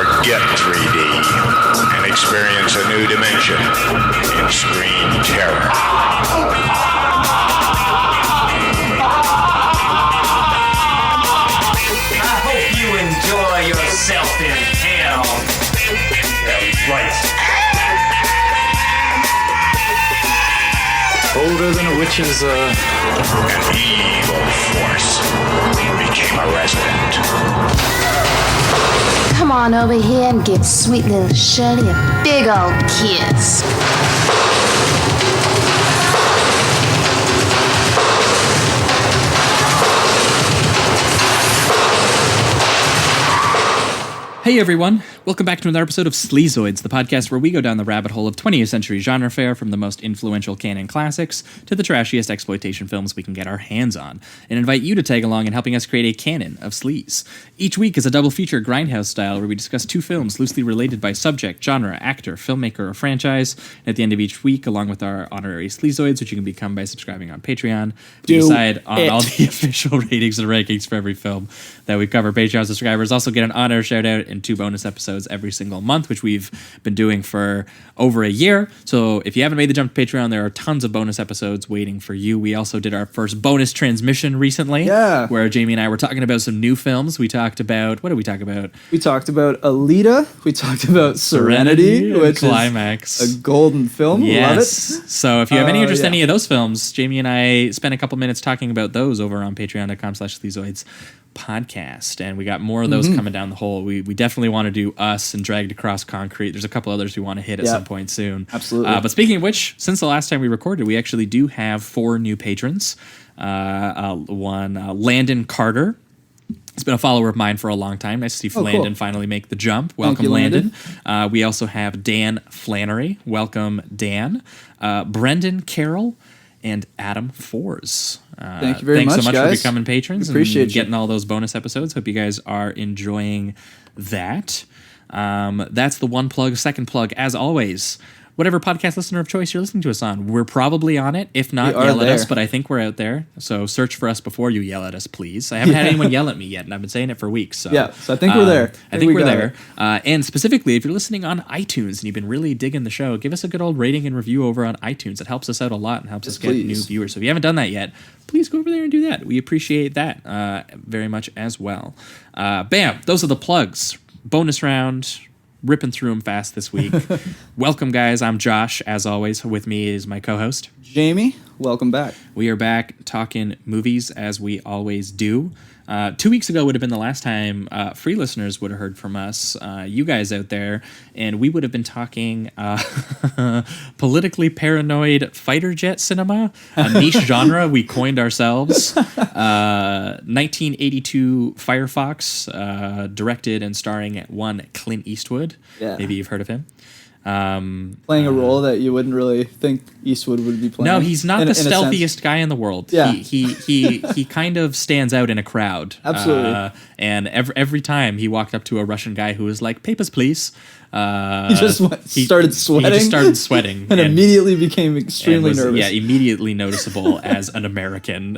Forget 3D and experience a new dimension in screen terror. I hope you enjoy yourself in hell. Yeah, right. Older than a witch's, An evil force became a resident. Come on over here and give sweet little Shirley a big old kiss. Hey everyone, welcome back to another episode of Sleazoids, the podcast where we go down the rabbit hole of 20th century genre fare from the most influential canon classics to the trashiest exploitation films we can get our hands on, and invite you to tag along in helping us create a canon of sleaze. Each week is a double feature grindhouse style where we discuss two films loosely related by subject, genre, actor, filmmaker, or franchise, and at the end of each week, along with our honorary Sleazoids, which you can become by subscribing on Patreon, we decide on all the official ratings and rankings for every film that we cover. Patreon subscribers also get an honor shout out and 2 bonus episodes every single month, which we've been doing for over a year. So if you haven't made the jump to Patreon, there are tons of bonus episodes waiting for you. We also did our first bonus transmission recently, where Jamie and I were talking about some new films. We talked about, what did we talk about? We talked about Alita. We talked about Serenity, which Climax. is a golden film. Yes. Love it. So if you have any interest in any of those films, Jamie and I spent a couple minutes talking about those over on patreon.com/Sleazoids podcast, and we got more of those coming down the hole. We definitely want to do Us and Dragged Across Concrete. There's a couple others we want to hit at some point soon. Absolutely. But speaking of which, since the last time we recorded, we actually do have 4 new patrons. One, Landon Carter. He's been a follower of mine for a long time. Nice to see Landon finally make the jump. Welcome, you, Landon. We also have Dan Flannery. Welcome, Dan. Brendan Carroll and Adam Fors. Thank you very much, Thanks so much guys. for becoming patrons. Appreciate and getting all those bonus episodes. Hope you guys are enjoying that. That's the one plug. Second plug, as always, whatever podcast listener of choice you're listening to us on, we're probably on it. If not, yell at us, but I think we're out there. So search for us before you yell at us, please. I haven't had anyone yell at me yet, and I've been saying it for weeks. So, so I think we're there. I think we're there. And specifically, if you're listening on iTunes and you've been really digging the show, give us a good old rating and review over on iTunes. It helps us out a lot and helps us get new viewers. So if you haven't done that yet, please go over there and do that. We appreciate that very much as well. Bam! Those are the plugs. Bonus round. Ripping through them fast this week. Welcome, guys. I'm Josh. As always, with me is my co-host, Jamie. Welcome back. We are back talking movies as we always do. 2 weeks ago would have been the last time free listeners would have heard from us, you guys out there, and we would have been talking politically paranoid fighter jet cinema, a niche genre we coined ourselves. 1982 Firefox, directed and starring one Clint Eastwood. Yeah. Maybe you've heard of him. Playing a role that you wouldn't really think Eastwood would be playing. No, he's not the stealthiest guy in the world. Yeah. He kind of stands out in a crowd. Absolutely. And every time he walked up to a Russian guy who was like, "Papers, please," he just started sweating. He just started sweating and immediately became extremely nervous. Yeah, immediately noticeable as an American.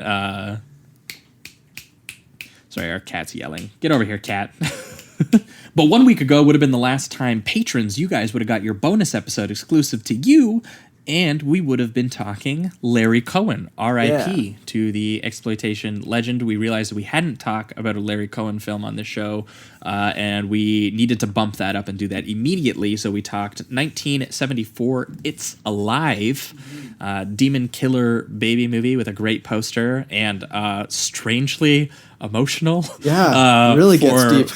Sorry, our cat's yelling. Get over here, cat. But 1 week ago would have been the last time patrons, you guys would have got your bonus episode exclusive to you, and we would have been talking Larry Cohen, R.I.P. to the exploitation legend. We realized that we hadn't talked about a Larry Cohen film on this show, and we needed to bump that up and do that immediately, so we talked 1974 It's Alive, demon killer baby movie with a great poster, and strangely emotional. Yeah, really gets deep.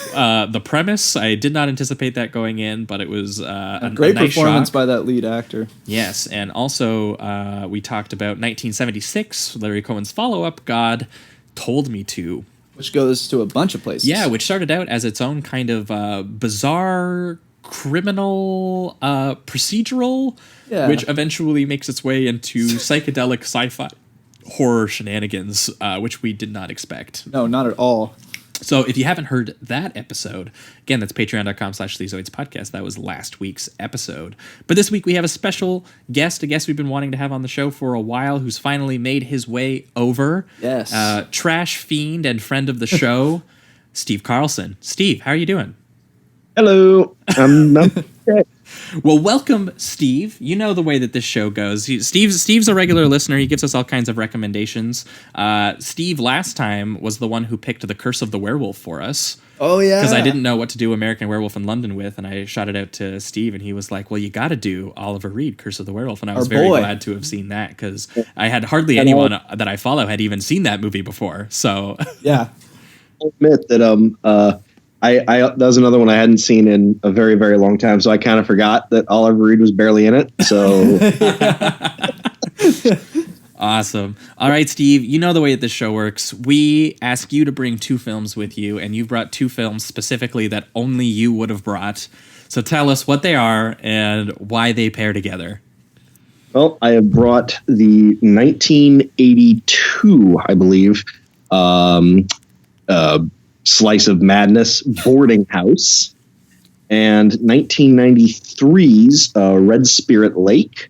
The premise, I did not anticipate that going in, but it was a great nice performance shock by that lead actor. Yes, and also we talked about 1976, Larry Cohen's follow-up, God Told Me To. Which goes to a bunch of places. Yeah, which started out as its own kind of bizarre criminal procedural, which eventually makes its way into psychedelic sci-fi horror shenanigans, which we did not expect. No, not at all. So if you haven't heard that episode, again, that's patreon.com/Sleazoids podcast. That was last week's episode. But this week we have a special guest, a guest we've been wanting to have on the show for a while, who's finally made his way over. Yes. Trash fiend and friend of the show, Steve Carlson. Steve, how are you doing? Hello. Well, welcome, Steve. You know the way that this show goes. Steve's a regular listener. He gives us all kinds of recommendations. Steve last time was the one who picked The Curse of the Werewolf for us. Oh, yeah. Because I didn't know what to do American Werewolf in London with, and I shot it out to Steve, and he was like, well, you got to do Oliver Reed, Curse of the Werewolf. And I was very glad to have seen that, because I had hardly anyone that I follow had even seen that movie before. So yeah. I'll admit that I that was another one I hadn't seen in a very, very long time, so I kind of forgot that Oliver Reed was barely in it. So awesome. All right, Steve, you know the way that this show works. We ask you to bring 2 films with you, and you've brought 2 films specifically that only you would have brought. So tell us what they are and why they pair together. Well, I have brought the 1982, I believe, Slice of Madness, Boarding House, and 1993's Red Spirit Lake,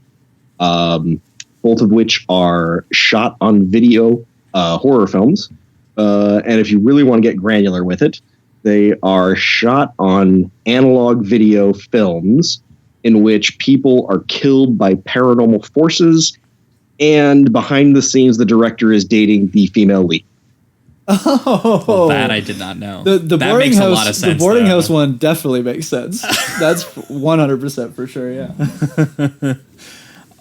both of which are shot on video horror films. And if you really want to get granular with it, they are shot on analog video films in which people are killed by paranormal forces, and behind the scenes, the director is dating the female lead. Oh, well, that I did not know. The that boarding makes house, a lot of sense. The boarding house one definitely makes sense. That's 100% for sure. Yeah.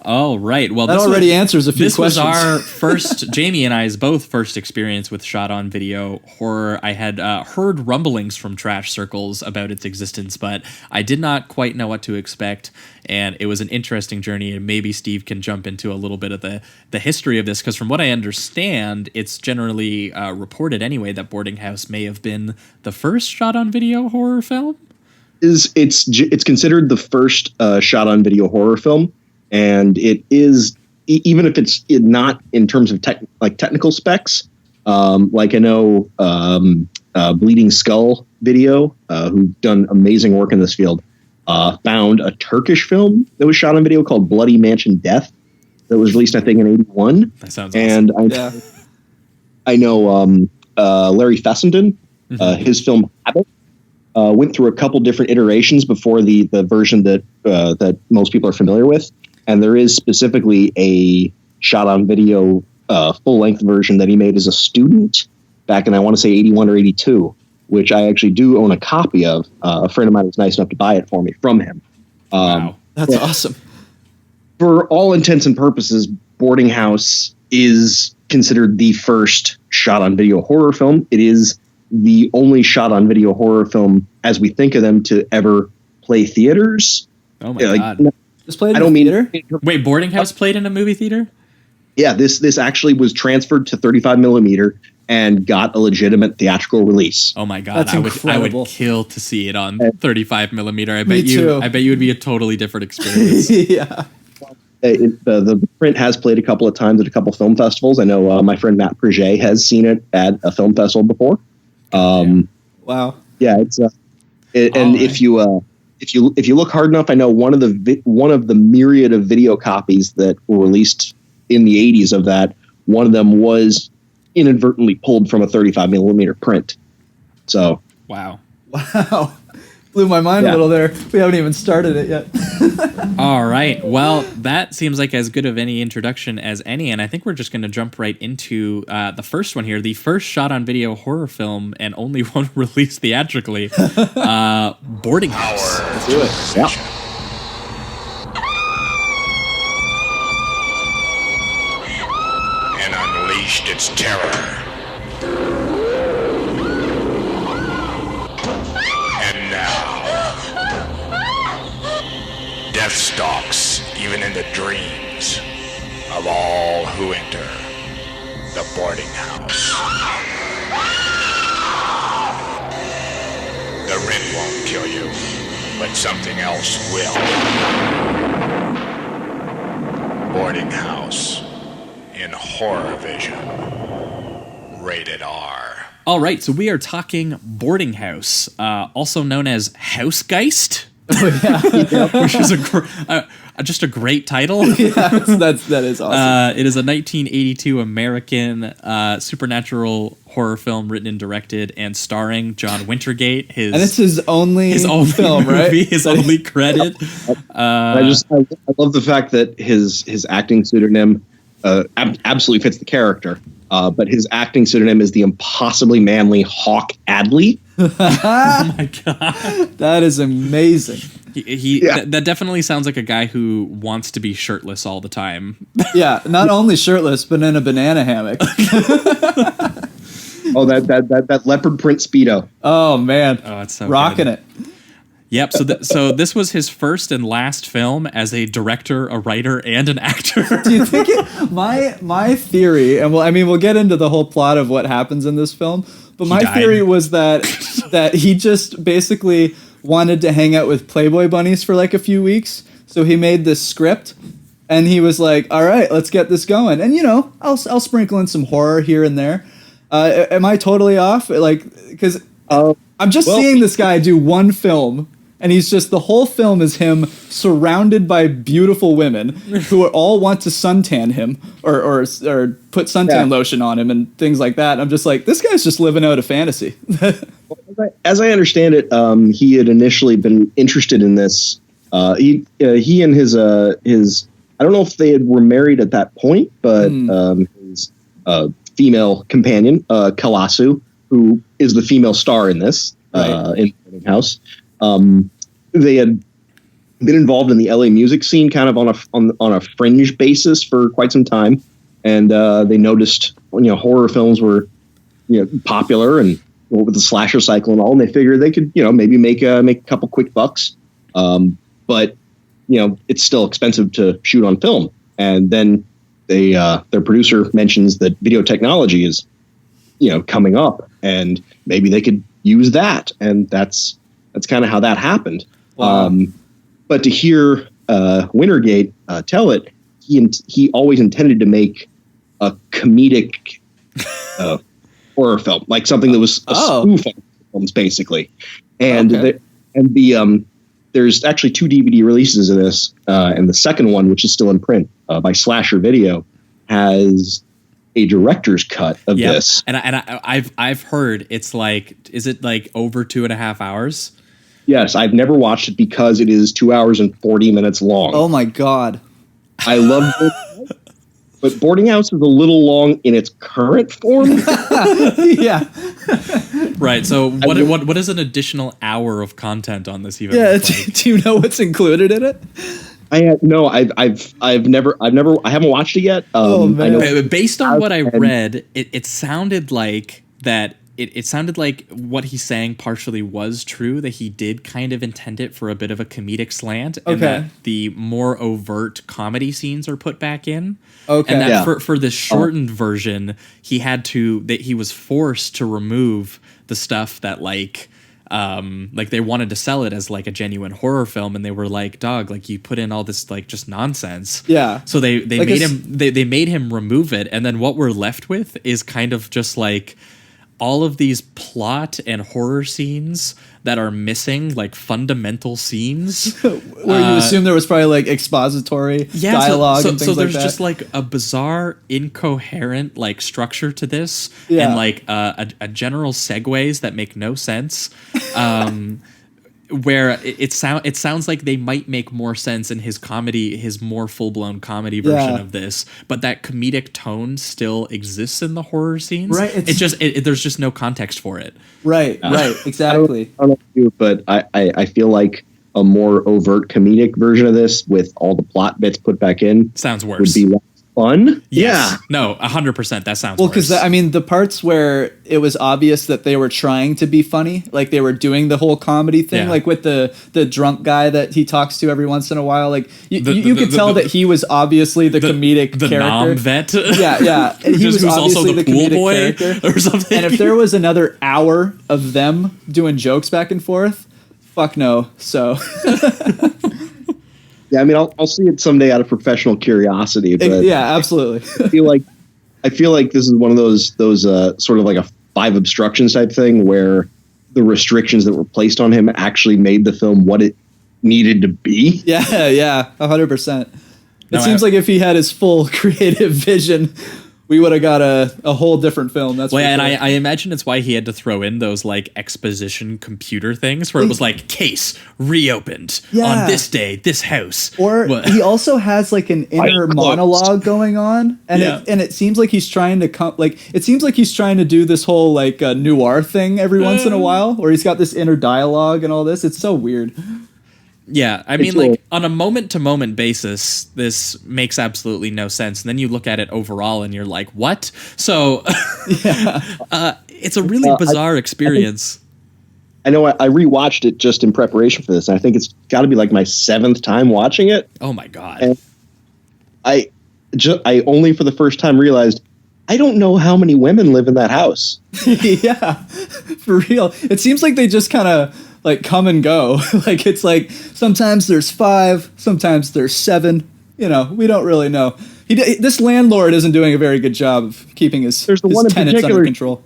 Oh, right. Well, that already answers a few questions. This was our first, Jamie and I's both first experience with shot-on-video horror. I had heard rumblings from trash circles about its existence, but I did not quite know what to expect, and it was an interesting journey, and maybe Steve can jump into a little bit of the history of this, because from what I understand, it's generally reported anyway that Boarding House may have been the first shot-on-video horror film? It's considered the first shot-on-video horror film. And it is, even if it's not in terms of technical specs, like I know Bleeding Skull Video, who've done amazing work in this field, found a Turkish film that was shot on video called Bloody Mansion Death that was released, I think, in 81. That sounds awesome. And I know Larry Fessenden, his film Habit, went through a couple different iterations before the version that most people are familiar with. And there is specifically a shot-on-video full-length version that he made as a student back in, I want to say, 81 or 82, which I actually do own a copy of. A friend of mine was nice enough to buy it for me from him. Wow. That's awesome. For all intents and purposes, Boarding House is considered the first shot-on-video horror film. It is the only shot-on-video horror film, as we think of them, to ever play theaters. Oh, my God. This played in a theater? Wait, Boarding House played in a movie theater? Yeah, this actually was transferred to 35 millimeter and got a legitimate theatrical release. Oh my God, I would kill to see it on 35 millimeter. I bet too. you would be a totally different experience. Yeah. The print has played a couple of times at a couple film festivals. I know my friend Matt Preget has seen it at a film festival before. Wow. Yeah, it's if you look hard enough, I know one of the myriad of video copies that were released in the 80s of that, one of them was inadvertently pulled from a 35 millimeter print. So wow, blew my mind a little there. We haven't even started it yet. All right, well, that seems like as good of any introduction as any, and I think we're just going to jump right into the first one here, the first shot-on-video horror film and only one released theatrically, Boarding House. Let's do it. Yeah. And unleashed its terror. And now, death stalks even in the dreams of all who enter the boarding house. The rent won't kill you, but something else will. Boarding House in Horror Vision. Rated R. All right, so we are talking Boarding House, also known as Housegeist. Oh, yeah. which is just a great title. Yeah, that is awesome. It is a 1982 American supernatural horror film written and directed and starring John Wintergate. And it's his only film, movie, right? His only credit. I love the fact that his acting pseudonym absolutely fits the character. But his acting pseudonym is the impossibly manly Hawk Adley. Oh my god, that is amazing. That definitely sounds like a guy who wants to be shirtless all the time. Yeah, not only shirtless, but in a banana hammock. Oh, that leopard print Speedo. Oh man, it's so rocking good. it. Yep. So this was his first and last film as a director, a writer, and an actor. Do you think my theory, and we'll get into the whole plot of what happens in this film, but my theory was that he just basically wanted to hang out with Playboy bunnies for like a few weeks, so he made this script, and he was like, "All right, let's get this going," and I'll sprinkle in some horror here and there. Am I totally off? Like, because I'm just seeing this guy do one film. And he's just, the whole film is him surrounded by beautiful women who all want to suntan him or put suntan lotion on him and things like that. And I'm just like, this guy's just living out a fantasy. As I understand it, he had initially been interested in this. He and his I don't know if they were married at that point, but his female companion, Kalasu, who is the female star in this, in Boarding House. They had been involved in the LA music scene kind of on a fringe basis for quite some time. And they noticed horror films were popular and with the slasher cycle and all, and they figured they could maybe make a couple quick bucks. But it's still expensive to shoot on film. And then their producer mentions that video technology is coming up, and maybe they could use that. And that's kind of how that happened. Wow. But to hear Wintergate tell it, he always intended to make a comedic horror film, like something that was a spoof on films, basically. And there's actually 2 DVD releases of this, and the second one, which is still in print by Slasher Video, has a director's cut of this. And I've heard it's like, is it like over 2.5 hours? Yes, I've never watched it because it is 2 hours and 40 minutes long. Oh my god! I love it, but Boarding House is a little long in its current form. Yeah. Right. So what is an additional hour of content on this even? Yeah. Like? Do you know what's included in it? I haven't watched it yet. Man. Based on what I read, it sounded like that. It sounded like what he's saying partially was true, that he did kind of intend it for a bit of a comedic slant, and that the more overt comedy scenes are put back in. Okay. And that for the shortened version, he was forced to remove the stuff that like they wanted to sell it as like a genuine horror film, and they were like, dog, like you put in all this like just nonsense. Yeah. So they like made him remove it, and then what we're left with is kind of just like all of these plot and horror scenes that are missing, like fundamental scenes. Where you assume there was probably like expository dialogue and things like that. So there's just like a bizarre, incoherent like structure to this, and like a general segues that make no sense. Where it sounds like they might make more sense in his more full-blown comedy version of this, but that comedic tone still exists in the horror scenes. Right. There's just no context for it. Right. Exactly. I don't know about you, but I feel like a more overt comedic version of this with all the plot bits put back in sounds worse. Would be less fun. Yes. Yeah. No, 100%. That sounds well, worse. because the parts where it was obvious that they were trying to be funny, like they were doing the whole comedy thing, like with the drunk guy that he talks to every once in a while, like you could tell that he was obviously the comedic character. Nom vet. Yeah. And he was obviously the pool boy character or something. And if there was another hour of them doing jokes back and forth, fuck no. So. Yeah, I'll see it someday out of professional curiosity. But yeah, absolutely. I feel like this is one of those sort of like a 5 obstructions type thing where the restrictions that were placed on him actually made the film what it needed to be. Yeah, 100%. No, It seems like if he had his full creative vision, we would have got a whole different film. That's Well, for and sure. I imagine it's why he had to throw in those like exposition computer things where it was like case reopened on this day, this house. Or he also has like an inner monologue going on, and it seems like he's trying to it seems like he's trying to do this whole like noir thing every once in a while, where he's got this inner dialogue and all this. It's so weird. Yeah, I mean, like, on a moment-to-moment basis, this makes absolutely no sense. And then you look at it overall, and you're like, what? So, it's a really bizarre experience. I know I rewatched it just in preparation for this, and I think it's got to be like my 7th time watching it. Oh, my God. And I only for the first time realized I don't know how many women live in that house. Yeah, for real. It seems like they just kind of like come and go. Like it's like sometimes there's 5, sometimes there's 7. You know, we don't really know. This landlord isn't doing a very good job of keeping his tenants under control.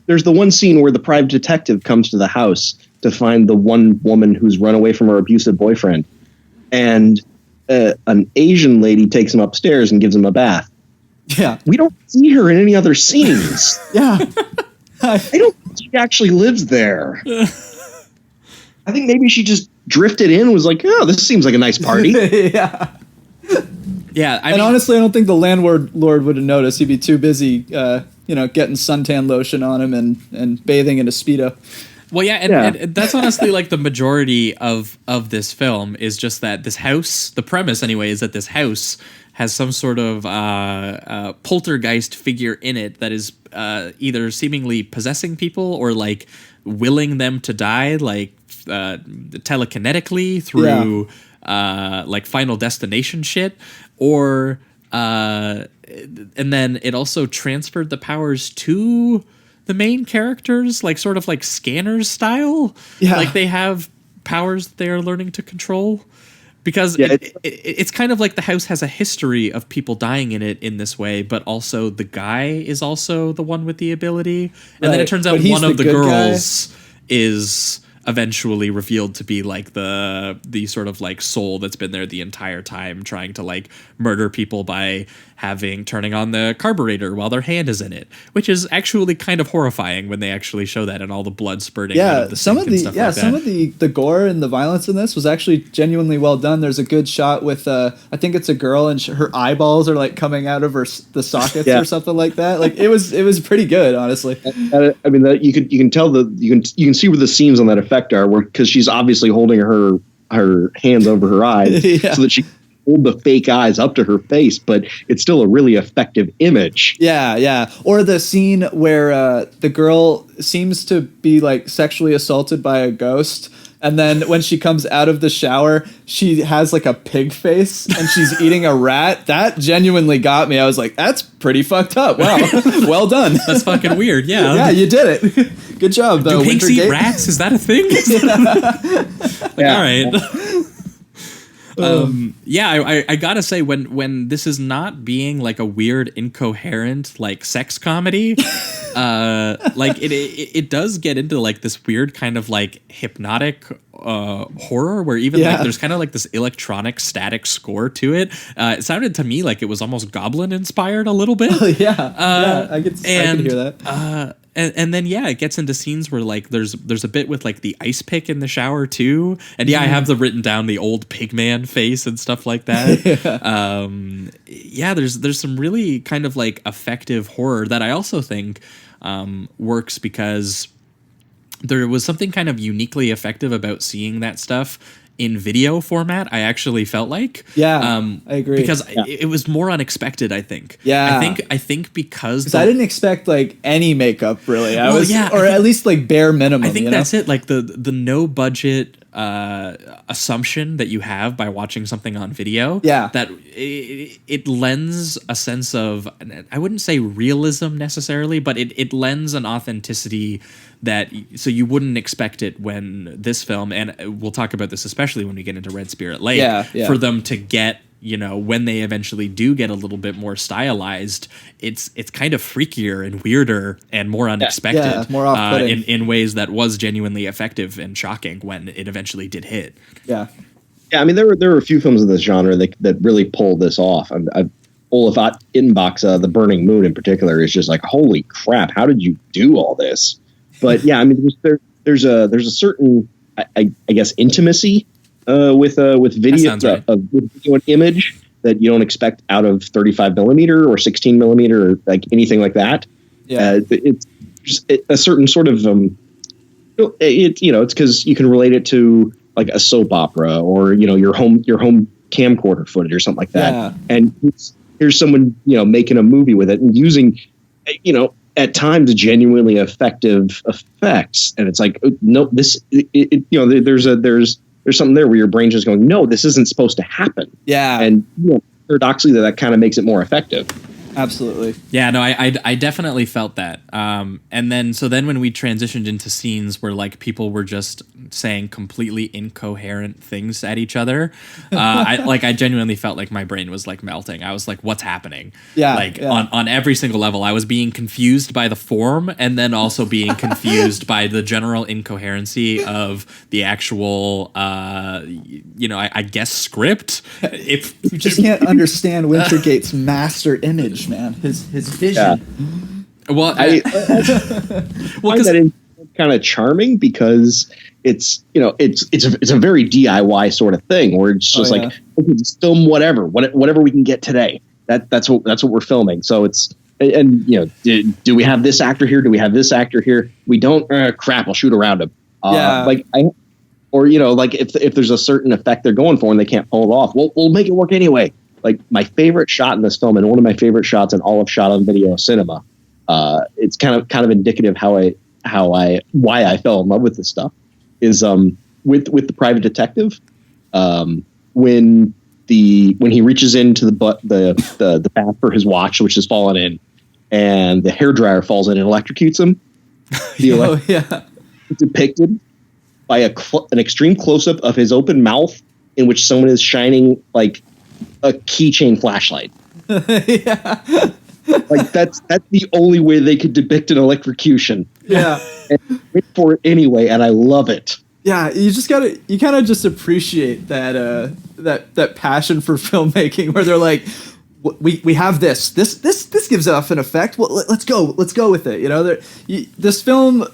There's the one scene where the private detective comes to the house to find the one woman who's run away from her abusive boyfriend, and an Asian lady takes him upstairs and gives him a bath. Yeah, we don't see her in any other scenes. Yeah, I don't think she actually lives there. I think maybe she just drifted in and was like, oh, this seems like a nice party. Yeah. Yeah, I mean, honestly, I don't think the landlord would have noticed. He'd be too busy, getting suntan lotion on him and bathing in a Speedo. Well, yeah, and that's honestly like the majority of this film is just that this house, the premise anyway, is that this house has some sort of poltergeist figure in it that is either seemingly possessing people or like willing them to die, like telekinetically through like Final Destination shit, or and then it also transferred the powers to the main characters, like sort of like Scanners style. Yeah, like they have powers that they are learning to control. Because it's kind of like the house has a history of people dying in it in this way, but also the guy is also the one with the ability. And then it turns out one of the girls is eventually revealed to be like the sort of like soul that's been there the entire time, trying to like murder people by turning on the carburetor while their hand is in it, which is actually kind of horrifying when they actually show that and all the blood spurting out of the sink and stuff like that. Some of the gore and the violence in this was actually genuinely well done. There's a good shot with I think it's a girl and her eyeballs are like coming out of the sockets or something like that. Like it was pretty good, honestly. I mean, you can tell you can see where the seams on that effect are, because she's obviously holding her hands over her eyes so that she hold the fake eyes up to her face, but it's still a really effective image. Yeah. Or the scene where the girl seems to be like sexually assaulted by a ghost, and then when she comes out of the shower, she has like a pig face and she's eating a rat. That genuinely got me. I was like, that's pretty fucked up. Wow. Well done. That's fucking weird. Yeah. Yeah, you did it. Good job, though. Do pigs eat rats? Is that a thing? All right. I gotta say, when this is not being like a weird, incoherent like sex comedy, like it does get into like this weird kind of like hypnotic horror where even like there's kind of like this electronic static score to it. It sounded to me like it was almost Goblin inspired a little bit. I could hear that. And then it gets into scenes where like there's a bit with like the ice pick in the shower too, and I have written down the old pigman face and stuff like that. There's some really kind of like effective horror that I also think works because there was something kind of uniquely effective about seeing that stuff in video format. I actually felt like I agree, because it was more unexpected. I think I think because I didn't expect like any makeup really. At least like bare minimum. I think that's it. Like the no budget assumption that you have by watching something on video. That it lends a sense of, I wouldn't say realism necessarily, but it lends an authenticity that so you wouldn't expect it when this film, and we'll talk about this especially when we get into Red Spirit Lake, for them to get when they eventually do get a little bit more stylized, it's kind of freakier and weirder and more unexpected, more off-putting. in ways that was genuinely effective and shocking when it eventually did hit. Yeah. Yeah, I mean, there were a few films of this genre that really pulled this off. Olaf Ittenbach's The Burning Moon in particular is just like, holy crap, how did you do all this? But yeah, I mean, there's a certain, I guess, intimacy with video, right. With video and image that you don't expect out of 35 millimeter or 16 millimeter or like anything like that. Yeah. It's just a certain sort of it's because you can relate it to like a soap opera or your home camcorder footage or something like that. Yeah. And here's someone making a movie with it and using at times genuinely effective effects, and it's like, no, this there's something there where your brain's just going, no, this isn't supposed to happen. Yeah. And paradoxically that kind of makes it more effective. Absolutely. Yeah, no, I definitely felt that. And then when we transitioned into scenes where like people were just saying completely incoherent things at each other, I genuinely felt like my brain was like melting. I was like, what's happening? Yeah. On every single level, I was being confused by the form and then also being confused by the general incoherency of the actual, I guess script. You just can't understand Wintergate's master image, man. His vision. Yeah. Well, I find that kind of charming because it's a very DIY sort of thing where it's just okay, just film whatever we can get today. That's what we're filming. So it's do we have this actor here? Do we have this actor here? We don't. Crap, I'll shoot around him. If there's a certain effect they're going for and they can't pull it off, we'll make it work anyway. Like my favorite shot in this film, and one of my favorite shots in all of shot on video cinema. It's kind of indicative why I fell in love with this stuff is with the private detective when he reaches into the bath for his watch, which has fallen in, and the hairdryer falls in and electrocutes him. Depicted by an extreme close-up of his open mouth in which someone is shining like a keychain flashlight. Like that's the only way they could depict an electrocution. Yeah. And wait for it anyway, and I love it. Yeah, you kind of just appreciate that passion for filmmaking where they're like, we have this gives off an effect. Well, let's go with it. This film,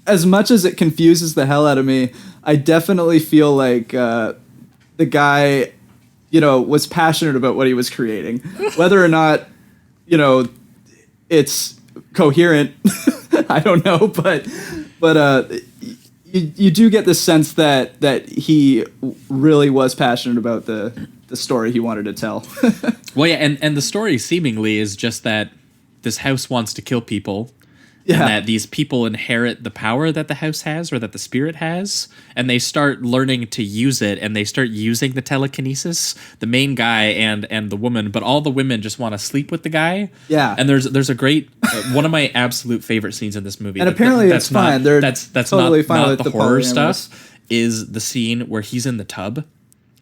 as much as it confuses the hell out of me, I definitely feel like the guy, was passionate about what he was creating, whether or not, it's coherent. I don't know, but you do get the sense that he really was passionate about the story he wanted to tell. Well, yeah, and the story seemingly is just that this house wants to kill people. Yeah. And that these people inherit the power that the house has or that the spirit has, and they start learning to use it, and they start using the telekinesis, the main guy and the woman, but all the women just want to sleep with the guy. Yeah. And there's a great one of my absolute favorite scenes in this movie. And apparently that's fine. That's totally fine not with the the horror polyamorous stuff. Is the scene where he's in the tub.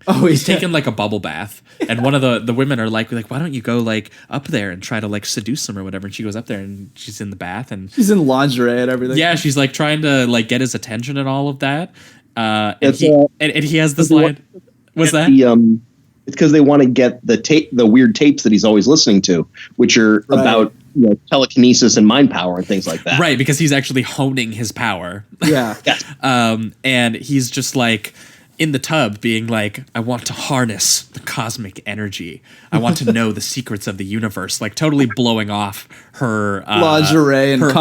Oh, he's taking like a bubble bath, and one of the women are like, why don't you go like up there and try to like seduce him or whatever? And she goes up there and she's in the bath and she's in lingerie and everything. Yeah, she's like trying to like get his attention and all of that. And he has this line. Was that? It's because they want to get the weird tapes that he's always listening to, which are about telekinesis and mind power and things like that. Right, because he's actually honing his power. Yeah. And he's just like in the tub being like, I want to harness the cosmic energy. I want to know the secrets of the universe, like totally blowing off her lingerie and her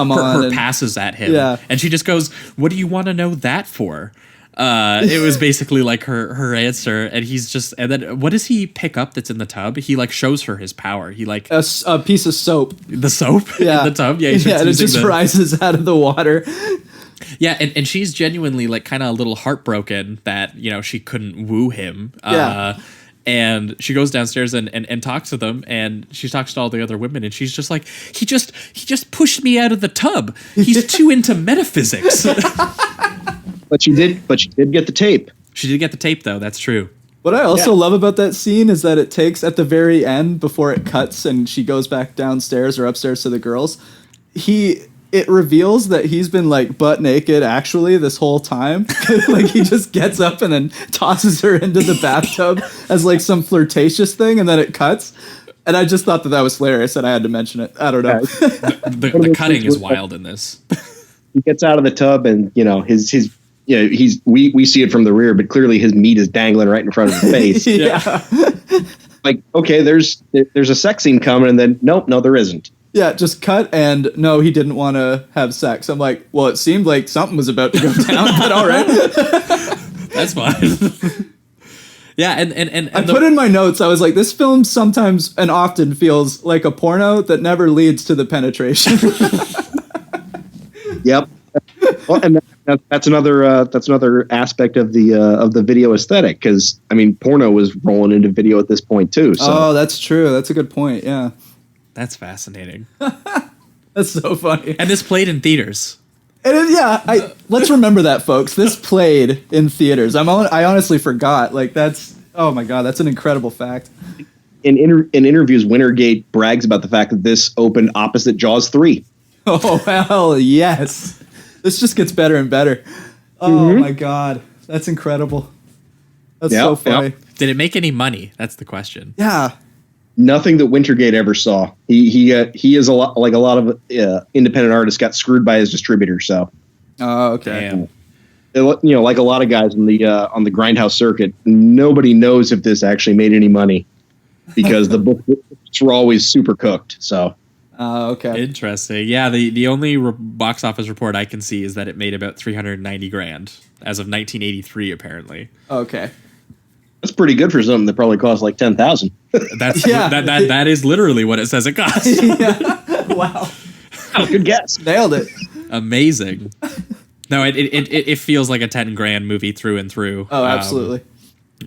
passes at him. Yeah. And she just goes, what do you want to know that for? It was basically like her answer, and he's just, and then what does he pick up that's in the tub? He like shows her his power. He like a piece of soap. The soap in the tub. Yeah, and it just rises out of the water. Yeah, and she's genuinely like kind of a little heartbroken that she couldn't woo him. And she goes downstairs and talks to them, and she talks to all the other women, and she's just like, he just pushed me out of the tub. He's too into metaphysics. But she did get the tape. She did get the tape, though. That's true. What I also love about that scene is that it takes at the very end before it cuts and she goes back downstairs or upstairs to the girls. It reveals that he's been like butt naked actually this whole time. Like he just gets up and then tosses her into the bathtub as like some flirtatious thing, and then it cuts. And I just thought that was hilarious, and I had to mention it. I don't know. The cutting is wild in this. He gets out of the tub, and we see it from the rear, but clearly his meat is dangling right in front of his face. Yeah. Like, okay, there's a sex scene coming, and then no, there isn't. Yeah, just cut, and no, he didn't want to have sex. I'm like, well, it seemed like something was about to go down, but all right. That's fine. Yeah, and I put in my notes, I was like, this film sometimes and often feels like a porno that never leads to the penetration. Yep. Well, and that's another aspect of the video aesthetic, because I mean, porno was rolling into video at this point too. So. Oh, that's true. That's a good point. Yeah, that's fascinating. That's so funny. And this played in theaters. Let's remember that, folks. This played in theaters. I honestly forgot. Like oh my god, that's an incredible fact. In interviews, Wintergate brags about the fact that this opened opposite Jaws 3. Oh hell yes! This just gets better and better. Oh my god, that's incredible. That's so funny. Did it make any money? That's the question. Yeah. Nothing that Wintergate ever saw. He is a lot like a lot of independent artists got screwed by his distributor. So, okay. Like a lot of guys on the grindhouse circuit, nobody knows if this actually made any money because the books were always super cooked. So, okay, interesting. Yeah, the only box office report I can see is that it made about $390,000 as of 1983, apparently. Okay. That's pretty good for something that probably cost like $10,000. That is literally what it says it costs. Yeah. Wow. Oh, good guess. Nailed it. Amazing. No, it feels like a $10,000 movie through and through. Oh, absolutely.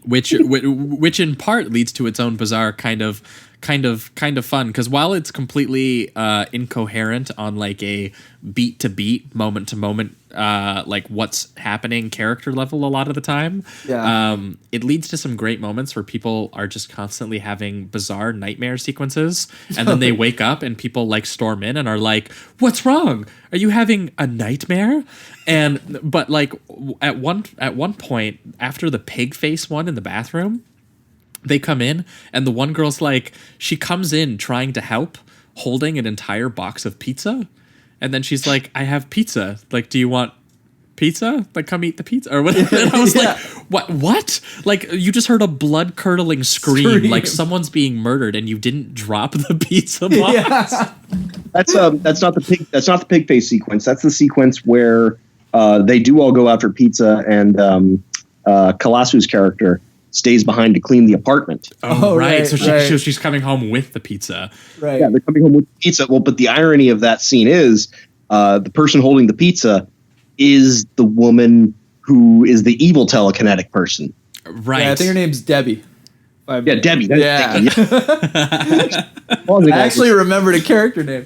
Which in part leads to its own bizarre kind of fun, because while it's completely incoherent on like a beat to beat, moment to moment, like what's happening character level a lot of the time, it leads to some great moments where people are just constantly having bizarre nightmare sequences, and then they wake up and people like storm in and are like, "What's wrong? Are you having a nightmare?" But like at one point after the pig face one in the bathroom, they come in and the one girl's like, she comes in trying to help, holding an entire box of pizza. And then she's like, "I have pizza. Like, do you want pizza? Like, come eat the pizza." Or whatever. And I was like, what? Like, you just heard a blood curdling scream. Like someone's being murdered and you didn't drop the pizza box. Yeah. That's not the pig face sequence. That's the sequence where they do all go out for pizza, and Kalasu's character stays behind to clean the apartment. Oh, right. So she's coming home with the pizza. Right. Yeah, they're coming home with pizza. Well, but the irony of that scene is the person holding the pizza is the woman who is the evil telekinetic person. Right. Yeah, I think her name's Debbie. Debbie. Yeah. I actually remembered a character name.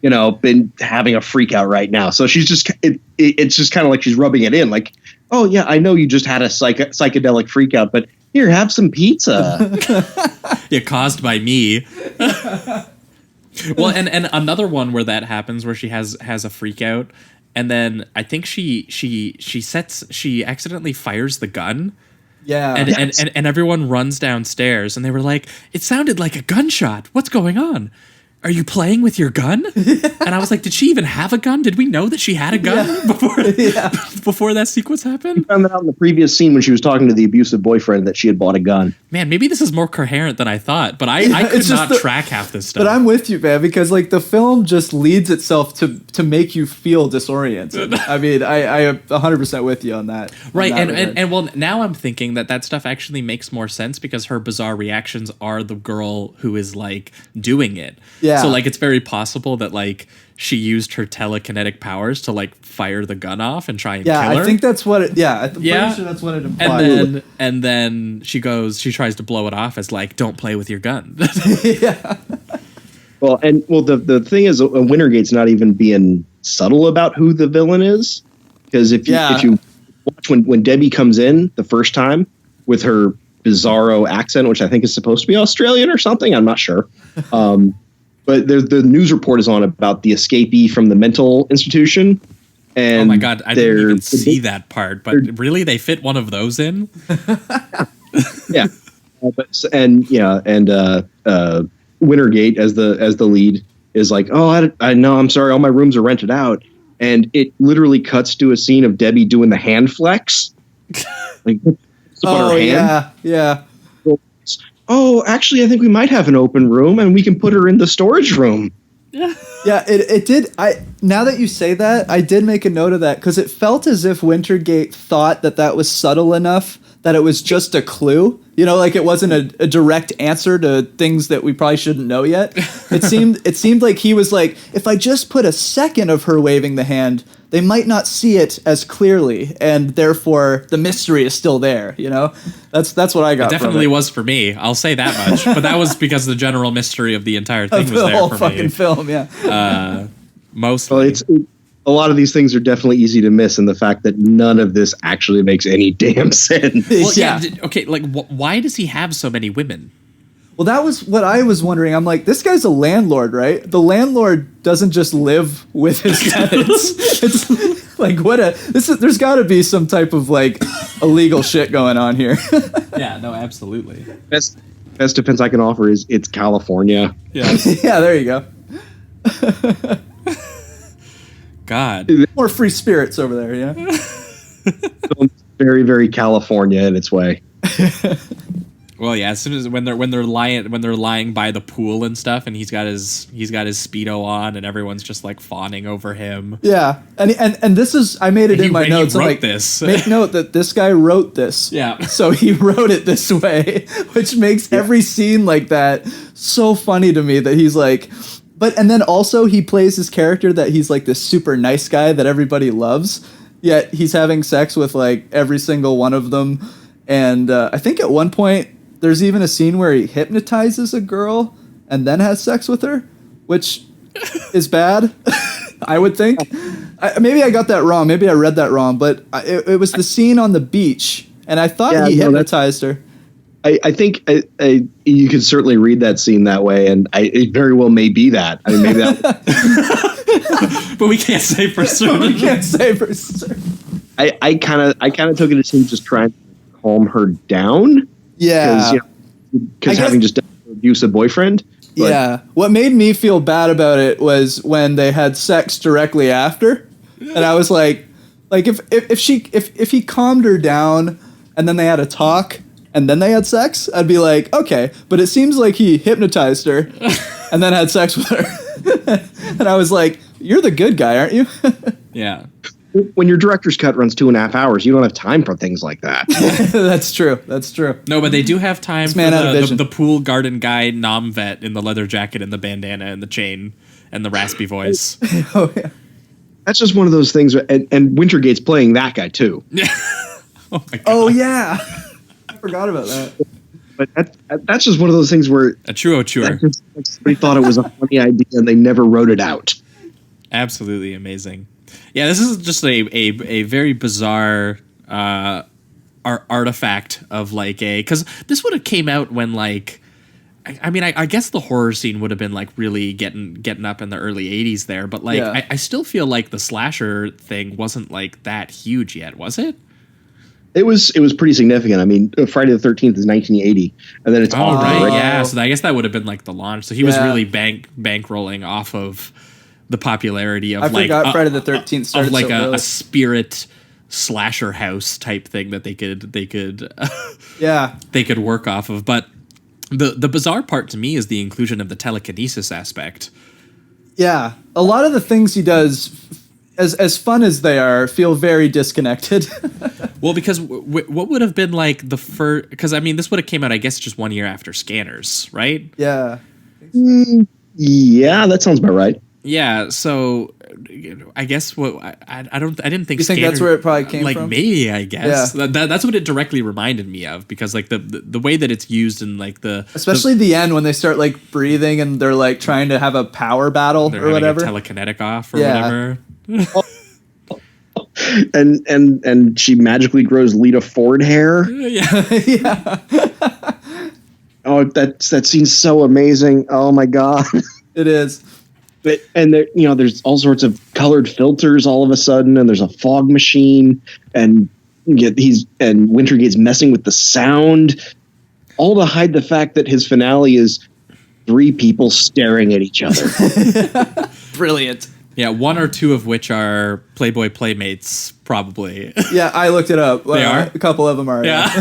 Been having a freak out right now. So she's just, it's just kind of like she's rubbing it in. Like, oh yeah, I know you just had a psychedelic freak out, but here, have some pizza. Yeah, caused by me. Well, and another one where that happens, where she has a freak out, and then I think she accidentally fires the gun. Yeah. And everyone runs downstairs, and they were like, "It sounded like a gunshot. What's going on? Are you playing with your gun?" And I was like, did she even have a gun? Did we know that she had a gun before that sequence happened? We found that out in the previous scene when she was talking to the abusive boyfriend that she had bought a gun. Man, maybe this is more coherent than I thought, but I could not track half this stuff. But I'm with you, man, because like the film just leads itself to make you feel disoriented. I mean, I am 100% with you on that. Right, and well, now I'm thinking that stuff actually makes more sense because her bizarre reactions are the girl who is like doing it. Yeah. So like it's very possible that like she used her telekinetic powers to like fire the gun off and try and kill her. I think that's what it. Yeah, I'm pretty sure that's what it implies. And then she tries to blow it off as like, "Don't play with your gun." Yeah. Well, the thing is, Wintergate's not even being subtle about who the villain is, because if you watch when Debbie comes in the first time, with her bizarro accent, which I think is supposed to be Australian or something. I'm not sure. But the news report is on about the escapee from the mental institution. And oh my God, I didn't even see that part. But really, they fit one of those in? Yeah. Wintergate as the lead is like, oh, I know, I'm sorry, all my rooms are rented out. And it literally cuts to a scene of Debbie doing the hand flex. Like, oh, yeah. Oh, actually, I think we might have an open room and we can put her in the storage room. Yeah, it did. Now that you say that, I did make a note of that because it felt as if Wintergate thought that was subtle enough that it was just a clue. You know, like it wasn't a direct answer to things that we probably shouldn't know yet. It seemed like he was like, if I just put a second of her waving the hand, they might not see it as clearly, and therefore the mystery is still there. You know, that's what I got. It definitely was for me. I'll say that much. But that was because the general mystery of the entire thing was there for me. The whole fucking film, yeah. Mostly. Well, a lot of these things are definitely easy to miss, and the fact that none of this actually makes any damn sense. Well, yeah. Okay, like, why does he have so many women? Well, that was what I was wondering. I'm like, this guy's a landlord, right? The landlord doesn't just live with his tenants. It's like, there's got to be some type of like illegal shit going on here. Yeah, no, absolutely. Best defense I can offer is it's California. Yeah, yeah, there you go. God, more free spirits over there, yeah. Very, very California in its way. Well, yeah. As soon as when they're lying by the pool and stuff, and he's got his Speedo on, and everyone's just like fawning over him. Yeah, and this is I made it in my notes. He wrote like, this. Make note that this guy wrote this. Yeah. So he wrote it this way, which makes every scene like that so funny to me. That he's like. And then also he plays his character that he's like this super nice guy that everybody loves, yet he's having sex with like every single one of them. And I think at one point there's even a scene where he hypnotizes a girl and then has sex with her, which is bad, I would think. Maybe I got that wrong. Maybe I read that wrong. But it was the scene on the beach, and I thought he hypnotized her. I think you could certainly read that scene that way, and it very well may be that. I mean, maybe that. But we can't say for certain. I kind of took it as him just trying to calm her down. Yeah, because having just done an abusive boyfriend. But. Yeah, what made me feel bad about it was when they had sex directly after, and I was like if he calmed her down and then they had a talk. And then they had sex, I'd be like, okay. But it seems like he hypnotized her and then had sex with her. And I was like, you're the good guy, aren't you? Yeah. When your director's cut runs 2.5 hours, you don't have time for things like that. That's true. No, but they do have time for the pool garden guy nom vet in the leather jacket and the bandana and the chain and the raspy voice. Oh, yeah. That's just one of those things. And Wintergate's playing that guy, too. Oh, my God. Oh, yeah. Forgot about that, but that's just one of those things where a true somebody thought it was a funny idea and they never wrote it out. Absolutely amazing. Yeah, this is just a very bizarre artifact of like because this would have came out when like I guess the horror scene would have been like really getting up in the early 80s there, but like I still feel like the slasher thing wasn't like that huge yet, was it? It was pretty significant. I mean, Friday the 13th is 1980, and then it's right. Yeah, so I guess that would have been like the launch. So he was really bankrolling off of the popularity of Friday the 13th started of like so a spirit slasher house type thing that they could they could work off of. But the bizarre part to me is the inclusion of the telekinesis aspect. Yeah, a lot of the things he does. As fun as they are, feel very disconnected. Well, because what would have been like the first? Because I mean, this would have came out, I guess, just 1 year after Scanners, right? Yeah. Yeah, that sounds about right. Yeah. So I guess I didn't think. You think that's where it probably came from? Like maybe, I guess. Yeah. That's what it directly reminded me of, because like the way that it's used in like especially the end when they start like breathing and they're like trying to have a power battle or whatever, telekinetic off or whatever. and she magically grows Lita Ford hair. Yeah. Oh, that scene's so amazing. Oh my god. It is. But and there, there's all sorts of colored filters all of a sudden, and there's a fog machine, and Wintergate's messing with the sound, all to hide the fact that his finale is 3 people staring at each other. Brilliant. Yeah, 1 or 2 of which are Playboy playmates, probably. Yeah, I looked it up. They are? A couple of them are. Yeah.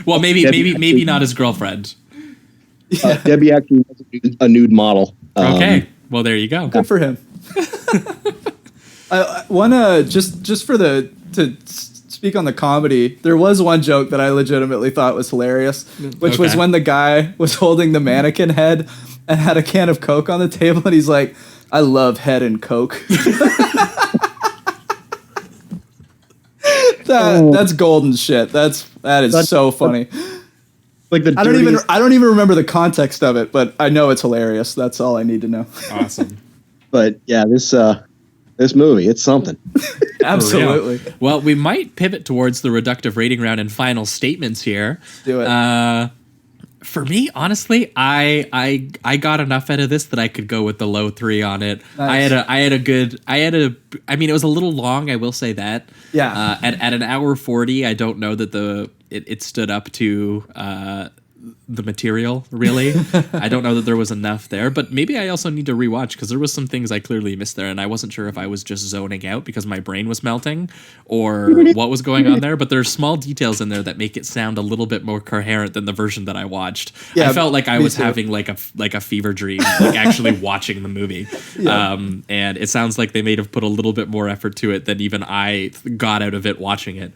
Well, maybe not his girlfriend. Debbie actually was a nude model. Okay. Well, there you go. Good for him. I wanna just to speak on the comedy. There was one joke that I legitimately thought was hilarious, which was when the guy was holding the mannequin head and had a can of Coke on the table, and he's like, "I love head and Coke." That's golden shit. That is so funny. Like I don't even remember the context of it, but I know it's hilarious. That's all I need to know. Awesome. But yeah, this movie, it's something. Absolutely. Well, we might pivot towards the reductive rating round and final statements here. Do it. For me, honestly, I got enough out of this that I could go with the low 3 on it. Nice. I mean, it was a little long, I will say that. Yeah. At an hour 40, I don't know that it stood up to the material, really. I don't know that there was enough there, but maybe I also need to rewatch because there was some things I clearly missed there, and I wasn't sure if I was just zoning out because my brain was melting or what was going on there. But there's small details in there that make it sound a little bit more coherent than the version that I watched. Yeah, I felt like I was too. having like a fever dream, like actually watching the movie. Yeah. And it sounds like they may have put a little bit more effort to it than even I got out of it watching it.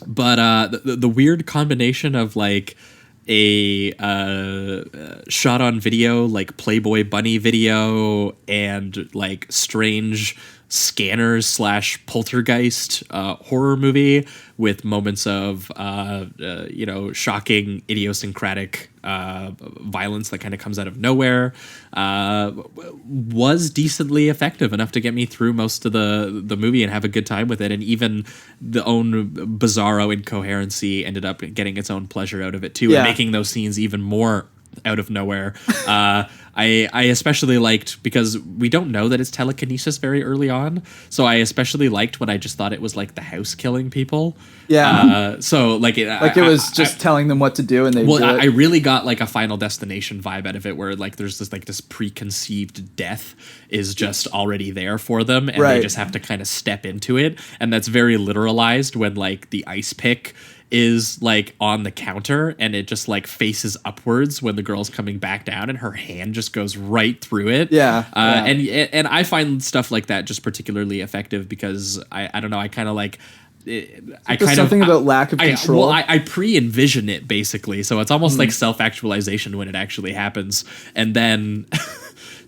But the weird combination of like a shot on video, like Playboy bunny video, and like strange scanners / poltergeist horror movie with moments of shocking idiosyncratic violence that kind of comes out of nowhere was decently effective enough to get me through most of the movie and have a good time with it. And even the own bizarro incoherency ended up getting its own pleasure out of it too, and making those scenes even more out of nowhere. I especially liked, because we don't know that it's telekinesis very early on, so I especially liked when I just thought it was like the house killing people. Yeah. So like it was just telling them what to do, and they do it. I really got like a Final Destination vibe out of it, where like there's this preconceived death is just already there for them, and they just have to kind of step into it, and that's very literalized when like the ice pick is like on the counter and it just like faces upwards when the girl's coming back down, and her hand just goes right through it. And I find stuff like that just particularly effective because I don't know, I kind of like something about lack of control. I pre-envision it basically, so it's almost like self-actualization when it actually happens, and then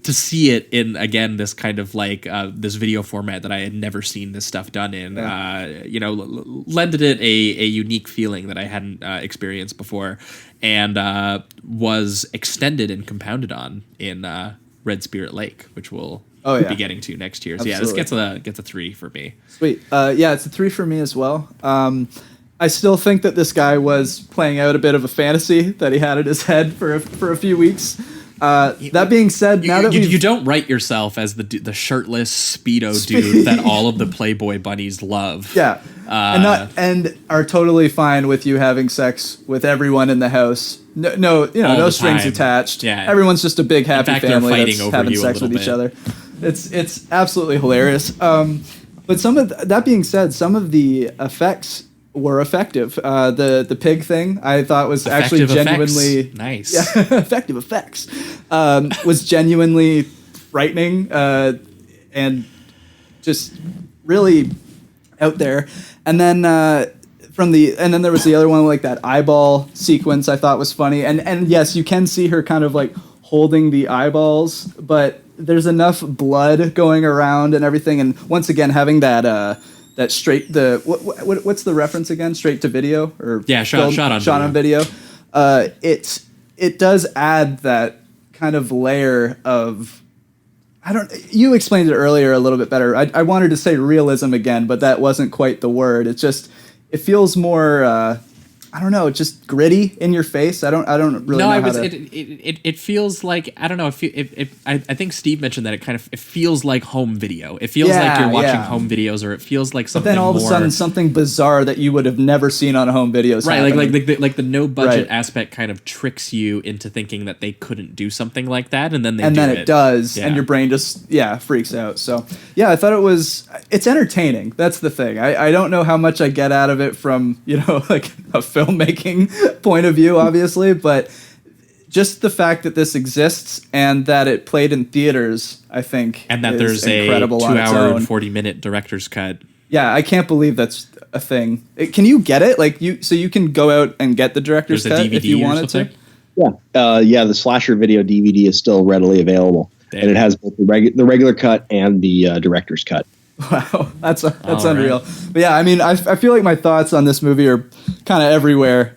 to see it in, again, this kind of like this video format that I had never seen this stuff done in, lended it a unique feeling that I hadn't experienced before, and was extended and compounded on in Red Spirit Lake, which we'll be getting to next year. So Absolutely. this gets a 3 for me. Sweet. It's a 3 for me as well. I still think that this guy was playing out a bit of a fantasy that he had in his head for a few weeks. That being said, now that you don't write yourself as the shirtless Speedo dude that all of the Playboy bunnies love. Yeah, and are totally fine with you having sex with everyone in the house. No strings attached. Yeah, everyone's just a big happy family that's over having sex with each other. It's absolutely hilarious. But that being said, some of the effects were effective. The pig thing I thought was effective actually genuinely effects. Nice. Yeah, effective effects was genuinely frightening and just really out there. And then there was the other one, like that eyeball sequence I thought was funny. And yes, you can see her kind of like holding the eyeballs, but there's enough blood going around and everything. And once again, having that what's the reference again? Straight to video or shot on video. It does add that kind of layer of You explained it earlier a little bit better. I wanted to say realism again, but that wasn't quite the word. It feels more. I don't know, just gritty in your face. I don't really know how to... It feels like, I don't know, I think Steve mentioned that it feels like home video. It feels like you're watching home videos, or it feels like something. But then all of a sudden, something bizarre that you would have never seen on home videos. Right, like the no budget aspect kind of tricks you into thinking that they couldn't do something like that, and then it does, and your brain just freaks out. So I thought it's entertaining. That's the thing. I don't know how much I get out of it from like a filmmaking point of view, obviously, but just the fact that this exists and that it played in theaters, I think, and that there's a 2-hour and 40-minute director's cut. Yeah, I can't believe that's a thing. Can you get it? So you can go out and get the director's cut if you wanted to? Yeah. The Slasher video DVD is still readily available, and it has both the regular cut and the director's cut. Wow, that's unreal. Right. But yeah, I mean, I feel like my thoughts on this movie are kind of everywhere,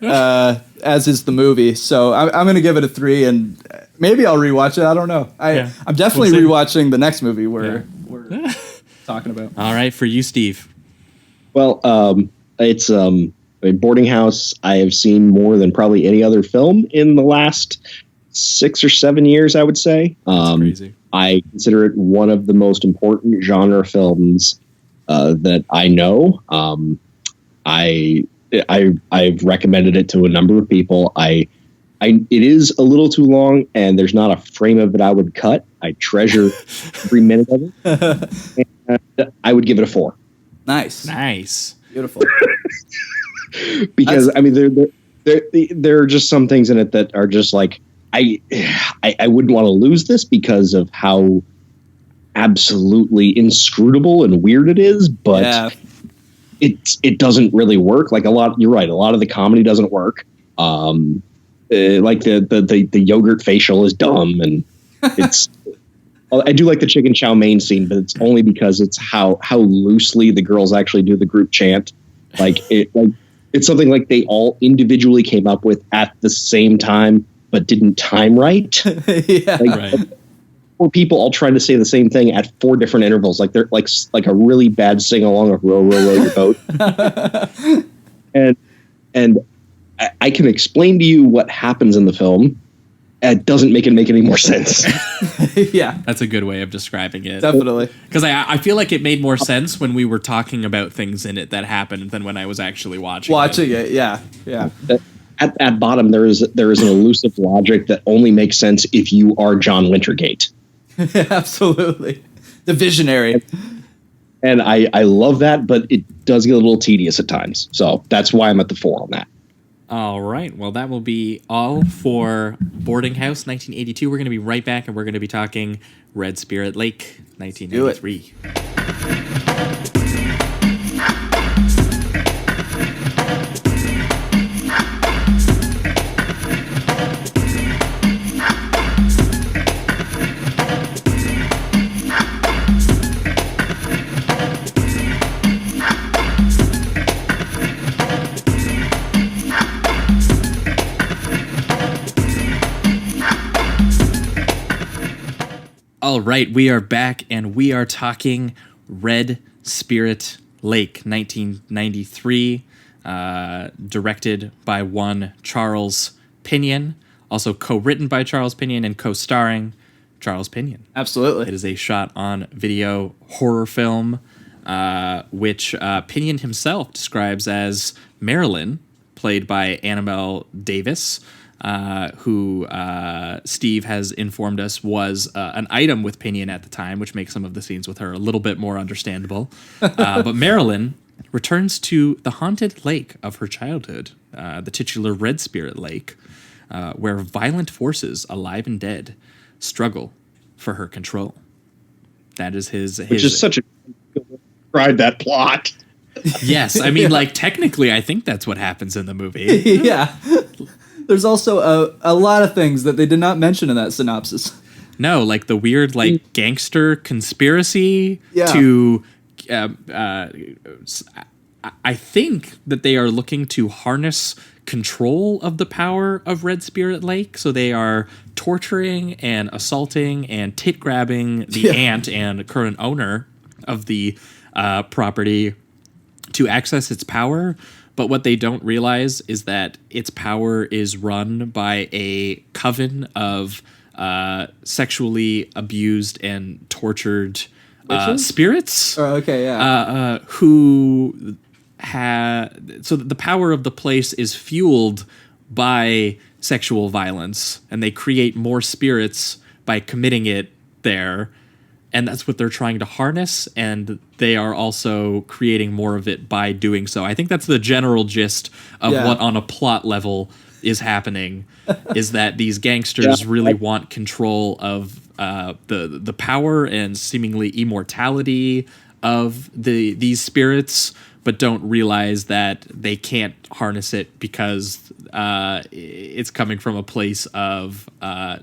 as is the movie. So I'm going to give it a 3, and maybe I'll rewatch it. I don't know. I'm definitely rewatching the next movie we're talking about. All right, for you, Steve. Well, it's a Boarding House I have seen more than probably any other film in the last 6 or 7 years, I would say. That's crazy. I consider it one of the most important genre films that I know. I've recommended it to a number of people. It is a little too long, and there's not a frame of it I would cut. I treasure every minute of it. And I would give it a 4. Nice, beautiful. Because there are just some things in it that are just like. I wouldn't want to lose this because of how absolutely inscrutable and weird it is, but it doesn't really work. Like you're right. A lot of the comedy doesn't work. Like the yogurt facial is dumb, and it's. I do like the chicken chow mein scene, but it's only because it's how loosely the girls actually do the group chant. It's something like they all individually came up with at the same time, but didn't time right. Right. 4 people all trying to say the same thing at 4 different intervals. Like they're like a really bad sing along of row, row, row your boat. and I can explain to you what happens in the film. It doesn't make any more sense. Yeah, that's a good way of describing it. Definitely. Because I feel like it made more sense when we were talking about things in it that happened than when I was actually watching it. Yeah. At bottom, there is an elusive logic that only makes sense if you are John Wintergate. Absolutely. The visionary. And I love that, but it does get a little tedious at times. So that's why I'm at the 4 on that. All right. Well, that will be all for Boarding House 1982. We're going to be right back, and we're going to be talking Red Spirit Lake 1993. All right, we are back, and we are talking Red Spirit Lake, 1993, directed by one Charles Pinion, also co-written by Charles Pinion and co-starring Charles Pinion. Absolutely. It is a shot-on-video horror film, which Pinion himself describes as Marilyn, played by Annabelle Davis, who Steve has informed us was an item with Pinion at the time, which makes some of the scenes with her a little bit more understandable. But Marilyn returns to the haunted lake of her childhood, the titular Red Spirit Lake, where violent forces, alive and dead, struggle for her control. That is his which is such a describe that plot. Yes, I mean, like, technically, I think that's what happens in the movie. Yeah. There's also a lot of things that they did not mention in that synopsis. No, like the weird, like, gangster conspiracy Yeah. to... I think that they are looking to harness control of the power of Red Spirit Lake. So they are torturing and assaulting and tit grabbing the aunt and current owner of the property to access its power. But what they don't realize is that its power is run by a coven of sexually abused and tortured spirits. Oh, okay, yeah. Who so the power of the place is fueled by sexual violence, and they create more spirits by committing it there. And that's what they're trying to harness, and they are also creating more of it by doing so. I think that's the general gist of what on a plot level is happening, is that these gangsters really want control of the power and seemingly immortality of these spirits, but don't realize that they can't harness it because it's coming from a place of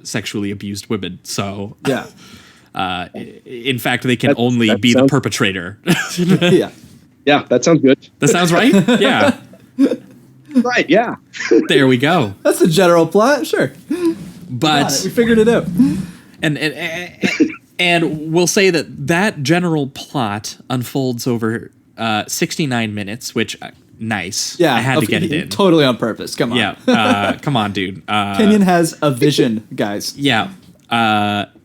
sexually abused women. So yeah. In fact, they can only be the perpetrator. Yeah, that sounds good. That sounds right? Yeah. Right, yeah. There we go. That's the general plot, sure. But we figured it out. And we'll say that general plot unfolds over 69 minutes, which nice. Yeah, I had to get it in. Totally on purpose. Come on. Yeah. Come on, dude. Pinion has a vision, guys. Yeah.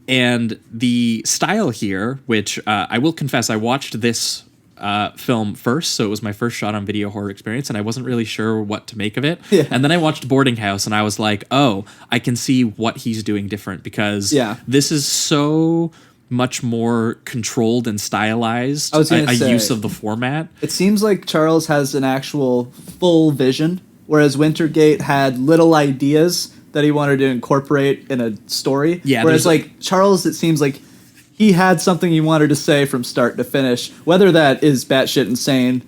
And the style here, which I will confess, I watched this film first, so it was my first shot on video horror experience, and I wasn't really sure what to make of it. Yeah. And then I watched Boarding House, and I was like, oh, I can see what he's doing different, because this is so much more controlled and stylized a use of the format. It seems like Charles has an actual full vision, whereas Wintergate had little ideas that he wanted to incorporate in a story. Yeah, whereas like Charles, it seems like he had something he wanted to say from start to finish, whether that is batshit insane,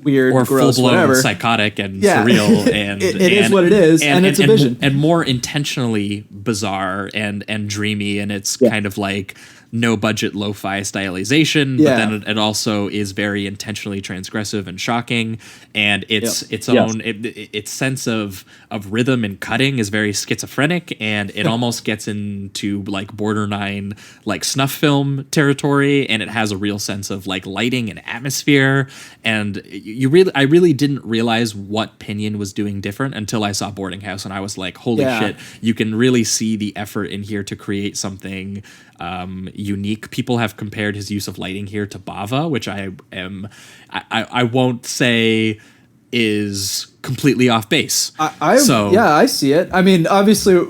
weird, or gross, full-blown whatever, psychotic and surreal, and it is what it is, and it's a vision, and more intentionally bizarre and dreamy, and it's kind of like no budget lo-fi stylization, but then it also is very intentionally transgressive and shocking, and its own its sense of rhythm and cutting is very schizophrenic, and it almost gets into like borderline like snuff film territory, and it has a real sense of like lighting and atmosphere, and I really didn't realize what Pinion was doing different until I saw Boarding House, and I was like, holy shit, you can really see the effort in here to create something unique. People have compared his use of lighting here to Bava, which I won't say is completely off base. I see it. I mean, obviously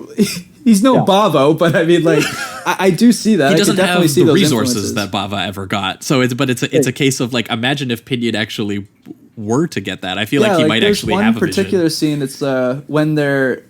he's no Bavo, but I mean, like, I do see that. He doesn't have the resources that Bava ever got. So it's a case of like, imagine if Pinion actually were to get that. I feel like he might actually have a vision. There's one particular scene. It's when they're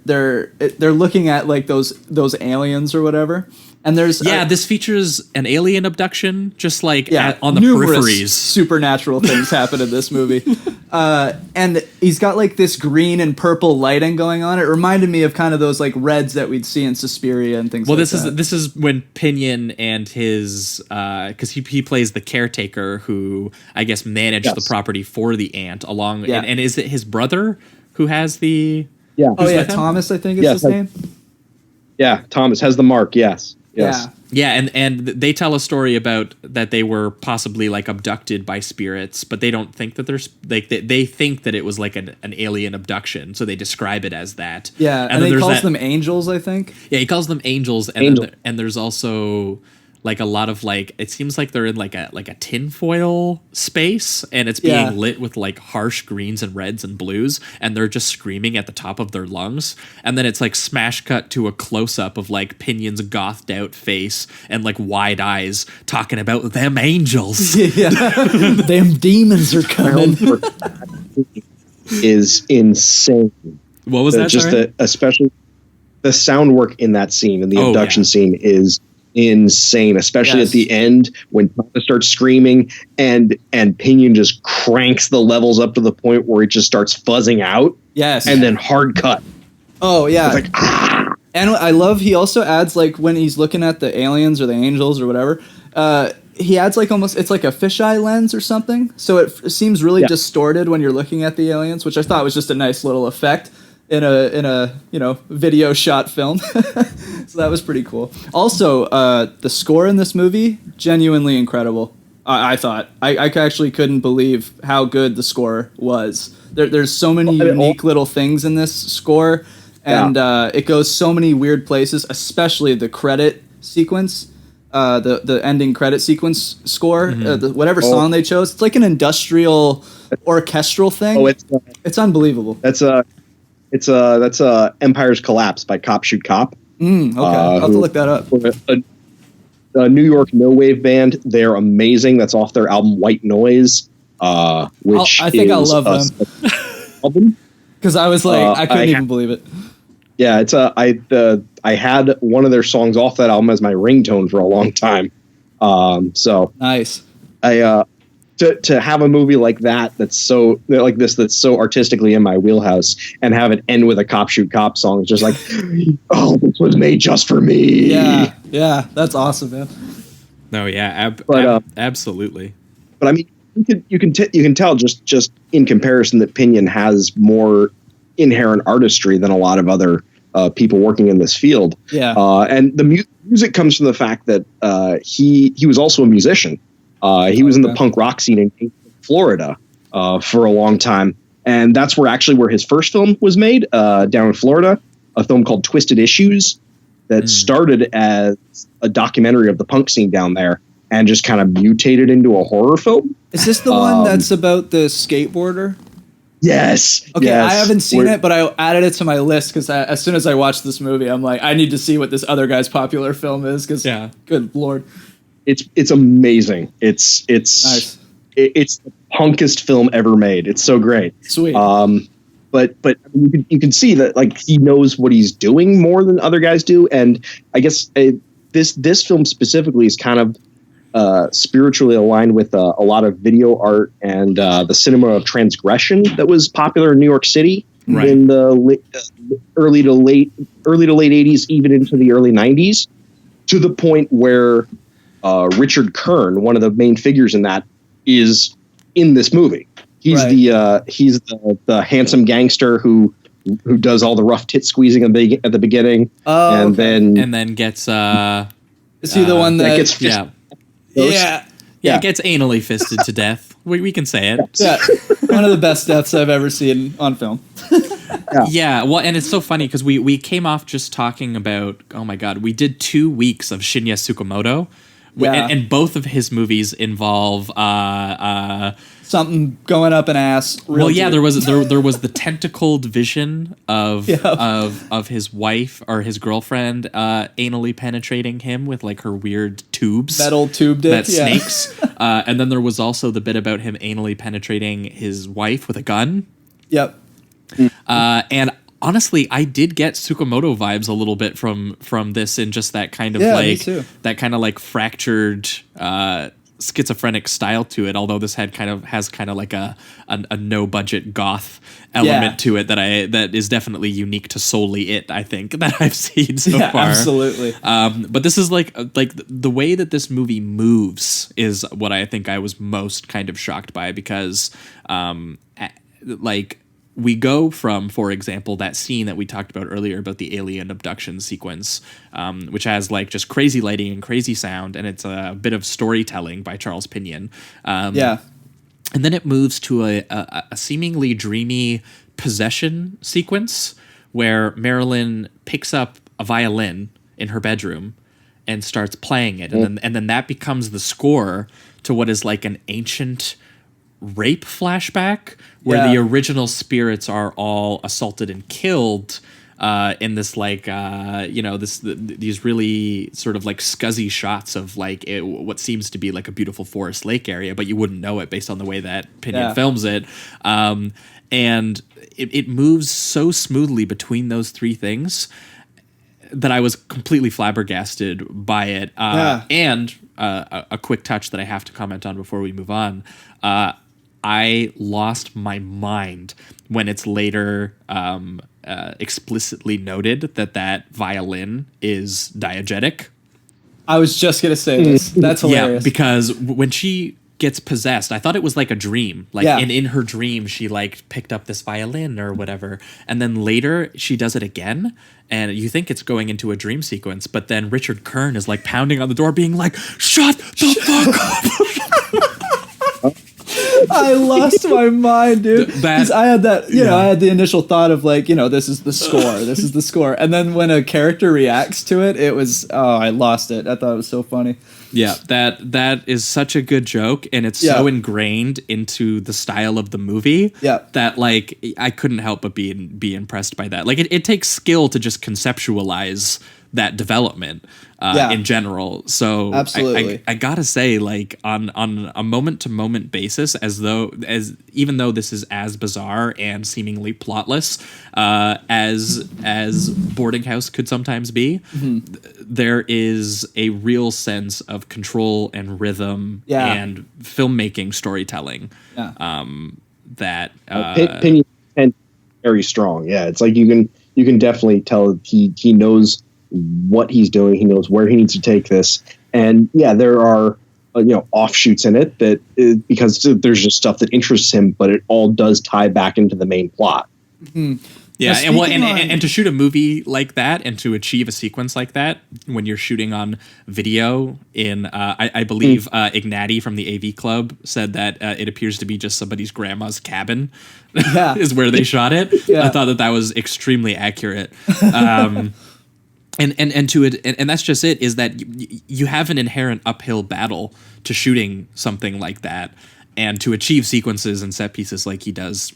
looking at like those aliens or whatever. And there's this features an alien abduction, just like on the numerous peripheries. Supernatural things happen in this movie, and he's got like this green and purple lighting going on. It reminded me of kind of those like reds that we'd see in Suspiria and things. Well, this is when Pinion and his because he plays the caretaker who I guess managed the property for the aunt along, and is it his brother who has the Thomas, I think is his name. Yeah, Thomas has the mark. Yes. Yeah, and they tell a story about that they were possibly like abducted by spirits, but they don't think that there's like they think that it was like an alien abduction, so they describe it as that. Yeah, and he calls them angels, I think. Yeah, he calls them angels, and there's also like a lot of like, it seems like they're in like a tinfoil space, and it's being lit with like harsh greens and reds and blues, and they're just screaming at the top of their lungs. And then it's like smash cut to a close up of like Pinion's gothed out face and like wide eyes talking about them angels. Them demons are coming. Is insane. What was that? Just especially the sound work in that scene and the abduction scene is insane, especially at the end when Thomas starts screaming and Pinion just cranks the levels up to the point where it just starts fuzzing out. And then hard cut. Oh yeah. It's like, and I love he also adds like when he's looking at the aliens or the angels or whatever, he adds like almost it's like a fisheye lens or something. So it seems really distorted when you're looking at the aliens, which I thought was just a nice little effect. in a video shot film. So that was pretty cool. Also, the score in this movie, genuinely incredible. I thought. I actually couldn't believe how good the score was. There's so many unique little things in this score, and it goes so many weird places, especially the credit sequence, the ending credit sequence score, whatever song they chose. It's like an industrial orchestral thing. Oh, it's unbelievable. That's Empire's Collapse by Cop Shoot Cop. Okay, I'll have to look that up. A New York no wave band. They're amazing. That's off their album White Noise, which I think I'll love them. Album. Because I was like, I couldn't even believe it. Yeah, it's I had one of their songs off that album as my ringtone for a long time. So nice. To have a movie like that's so artistically in my wheelhouse and have it end with a Cop Shoot Cop song, it's just like, oh, this was made just for me. Yeah, that's awesome, man. No, yeah, absolutely. But I mean, you can tell just in comparison that Pinion has more inherent artistry than a lot of other people working in this field. Yeah, and the music comes from the fact that he was also a musician. He was in the punk rock scene in Florida for a long time, and that's where his first film was made down in Florida. A film called Twisted Issues that started as a documentary of the punk scene down there and just kind of mutated into a horror film. Is this the one that's about the skateboarder? Yes. Okay, yes. I haven't seen it, but I added it to my list because as soon as I watched this movie, I'm like, I need to see what this other guy's popular film is because, good Lord. It's amazing. It's nice. It's the punkest film ever made. It's so great. Sweet. But you can see that like he knows what he's doing more than other guys do, and I guess this film specifically is kind of spiritually aligned with a lot of video art and the cinema of transgression that was popular in New York City in the early to late 80s, even into the early 90s, to the point where Richard Kern, one of the main figures in that, is in this movie. He's the handsome gangster who does all the rough tit squeezing at the beginning, and then gets is he the one that gets gets anally fisted to death? We can say it. Yeah, one of the best deaths I've ever seen on film. Yeah, well, and it's so funny because we came off just talking about, oh my god, we did 2 weeks of Shinya Tsukamoto. Yeah. And both of his movies involve something going up an ass. Well, yeah, there was the tentacled vision of his wife or his girlfriend anally penetrating him with like her weird tubes, metal tube dick, that snakes. And then there was also the bit about him anally penetrating his wife with a gun. Yep. And honestly, I did get Tsukamoto vibes a little bit from this, in just that kind of that kind of like fractured schizophrenic style to it. Although this has kind of like a no budget goth element to it that is definitely unique to solely it. I think that I've seen so far. Absolutely. But this is like the way that this movie moves is what I think I was most kind of shocked by, because we go from, for example, that scene that we talked about earlier about the alien abduction sequence, which has like just crazy lighting and crazy sound, and it's a bit of storytelling by Charles Pinion. And then it moves to a seemingly dreamy possession sequence where Marilyn picks up a violin in her bedroom and starts playing it, and then that becomes the score to what is like an ancient rape flashback where the original spirits are all assaulted and killed in this like these really sort of like scuzzy shots of like what seems to be like a beautiful forest lake area, but you wouldn't know it based on the way that Pinion films it. And it moves so smoothly between those three things that I was completely flabbergasted by it. And a quick touch that I have to comment on before we move on. I lost my mind when it's later explicitly noted that violin is diegetic. I was just going to say this. That's hilarious. Yeah, because when she gets possessed. I thought it was like a dream. Like Yeah. in her dream, she like picked up this violin or whatever. And then later she does it again. And you think it's going into a dream sequence. But then Richard Kern is like pounding on the door being like, shut the fuck up. I lost my mind, dude. 'Cause I had that, I had the initial thought of like, this is the score. This is the score. And then when a character reacts to it, it was, I lost it. I thought it was so funny. Yeah, that is such a good joke, and it's so ingrained into the style of the movie that like I couldn't help but be impressed by that. Like it takes skill to just conceptualize that development in general. So absolutely, I gotta say, like on a moment to moment basis, even though this is as bizarre and seemingly plotless as Boarding House could sometimes be, there is a real sense of control and rhythm and filmmaking storytelling that opinion and very strong. Yeah, it's like you can definitely tell he knows what he's doing. He knows where he needs to take this. And yeah, there are offshoots in it that because there's just stuff that interests him, but it all does tie back into the main plot. Mm-hmm. Yeah, and to shoot a movie like that and to achieve a sequence like that when you're shooting on video in, I believe Ignati from the AV Club said that it appears to be just somebody's grandma's cabin is where they shot it. I thought that was extremely accurate. And that's just it, is that you have an inherent uphill battle to shooting something like that, and to achieve sequences and set pieces like he does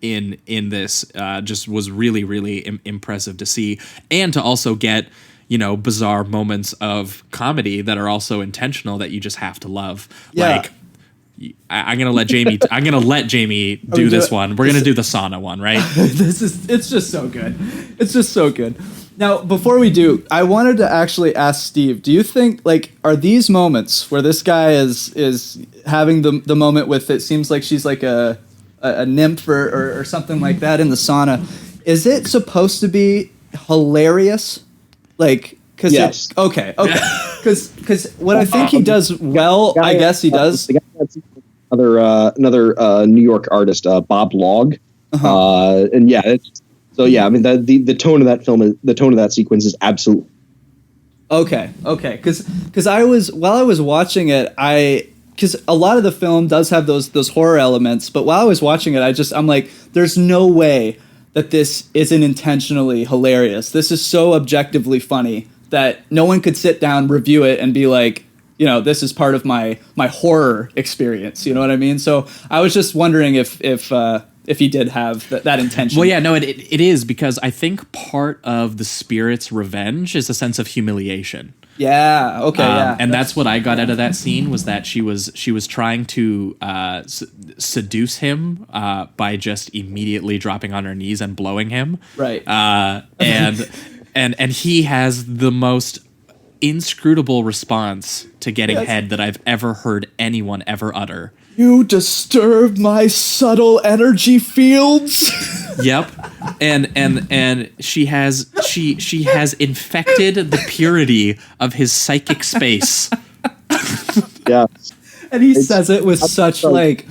in this just was really, really impressive to see, and to also get bizarre moments of comedy that are also intentional that you just have to love. Like I'm gonna let Jamie. I'm gonna let Jamie do this one. We're gonna do the sauna one, right? It's just so good. It's just so good. Now, before we do, I wanted to actually ask Steve, do you think, are these moments where this guy is having the moment with, it seems like she's like a nymph or something like that in the sauna, is it supposed to be hilarious? Yes. Okay. Because what I think he does well, I guess he does. Another New York artist, Bob Log. And yeah, so yeah, I mean the tone of that film, the tone of that sequence is absolutely okay. Because while I was watching it, because a lot of the film does have those horror elements, but while I was watching it, I'm like, there's no way that this isn't intentionally hilarious. This is so objectively funny that no one could sit down, review it, and be like, this is part of my horror experience. You know what I mean? So I was just wondering if he did have that intention. Well, yeah, no, it is, because I think part of the spirit's revenge is a sense of humiliation. Yeah. Okay. And that's what I got out of that scene, was that she was trying to seduce him by just immediately dropping on her knees and blowing him. Right. And he has the most inscrutable response to getting head that I've ever heard anyone ever utter. You disturb my subtle energy fields. Yep. And she has infected the purity of his psychic space. Yeah. And he says it with such like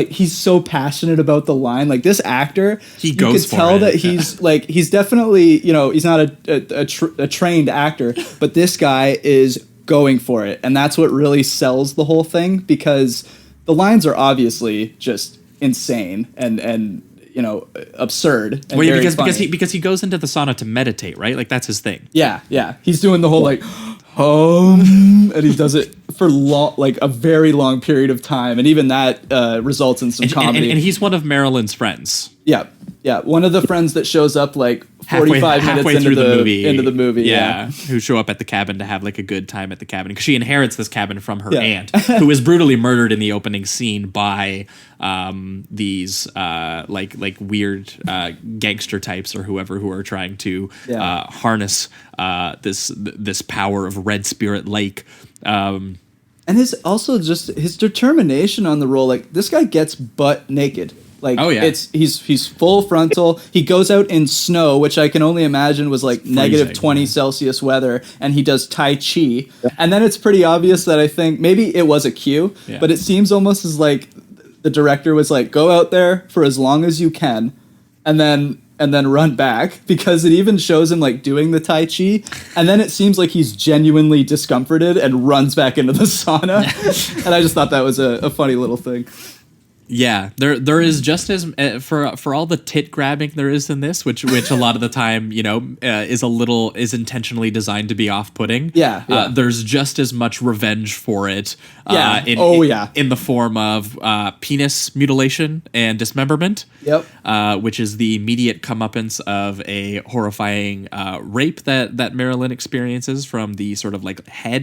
he's so passionate about the line. Like, this actor, he goes, you could tell that he's definitely, he's not a trained actor, but this guy is going for it. And that's what really sells the whole thing, because the lines are obviously just insane and absurd. And well, yeah, because he goes into the sauna to meditate, right? Like, that's his thing. Yeah. He's doing the whole and he does it for a very long period of time, and even that results in some comedy. And he's one of Marilyn's friends. Yeah. One of the friends that shows up 45 minutes into the movie. Yeah, who show up at the cabin to have a good time at the cabin, because she inherits this cabin from her aunt, who is brutally murdered in the opening scene by these weird gangster types or whoever, who are trying to harness this power of Red Spirit Lake. And his determination on the role. This guy gets butt naked Like, Oh, yeah. he's full frontal. He goes out in snow, which I can only imagine was like negative 20 Celsius weather, and he does Tai Chi. And then it's pretty obvious that I think maybe it was a cue, but it seems almost as like the director was like, go out there for as long as you can, and then run back, because it even shows him like doing the Tai Chi, and then it seems like he's genuinely discomforted and runs back into the sauna. And I just thought that was a funny little thing. Yeah, there is just as for all the tit grabbing there is in this, which a lot of the time, is intentionally designed to be off-putting. Yeah. There's just as much revenge for it. In the form of penis mutilation and dismemberment. Yep. Which is the immediate comeuppance of a horrifying rape that Marilyn experiences from the sort of like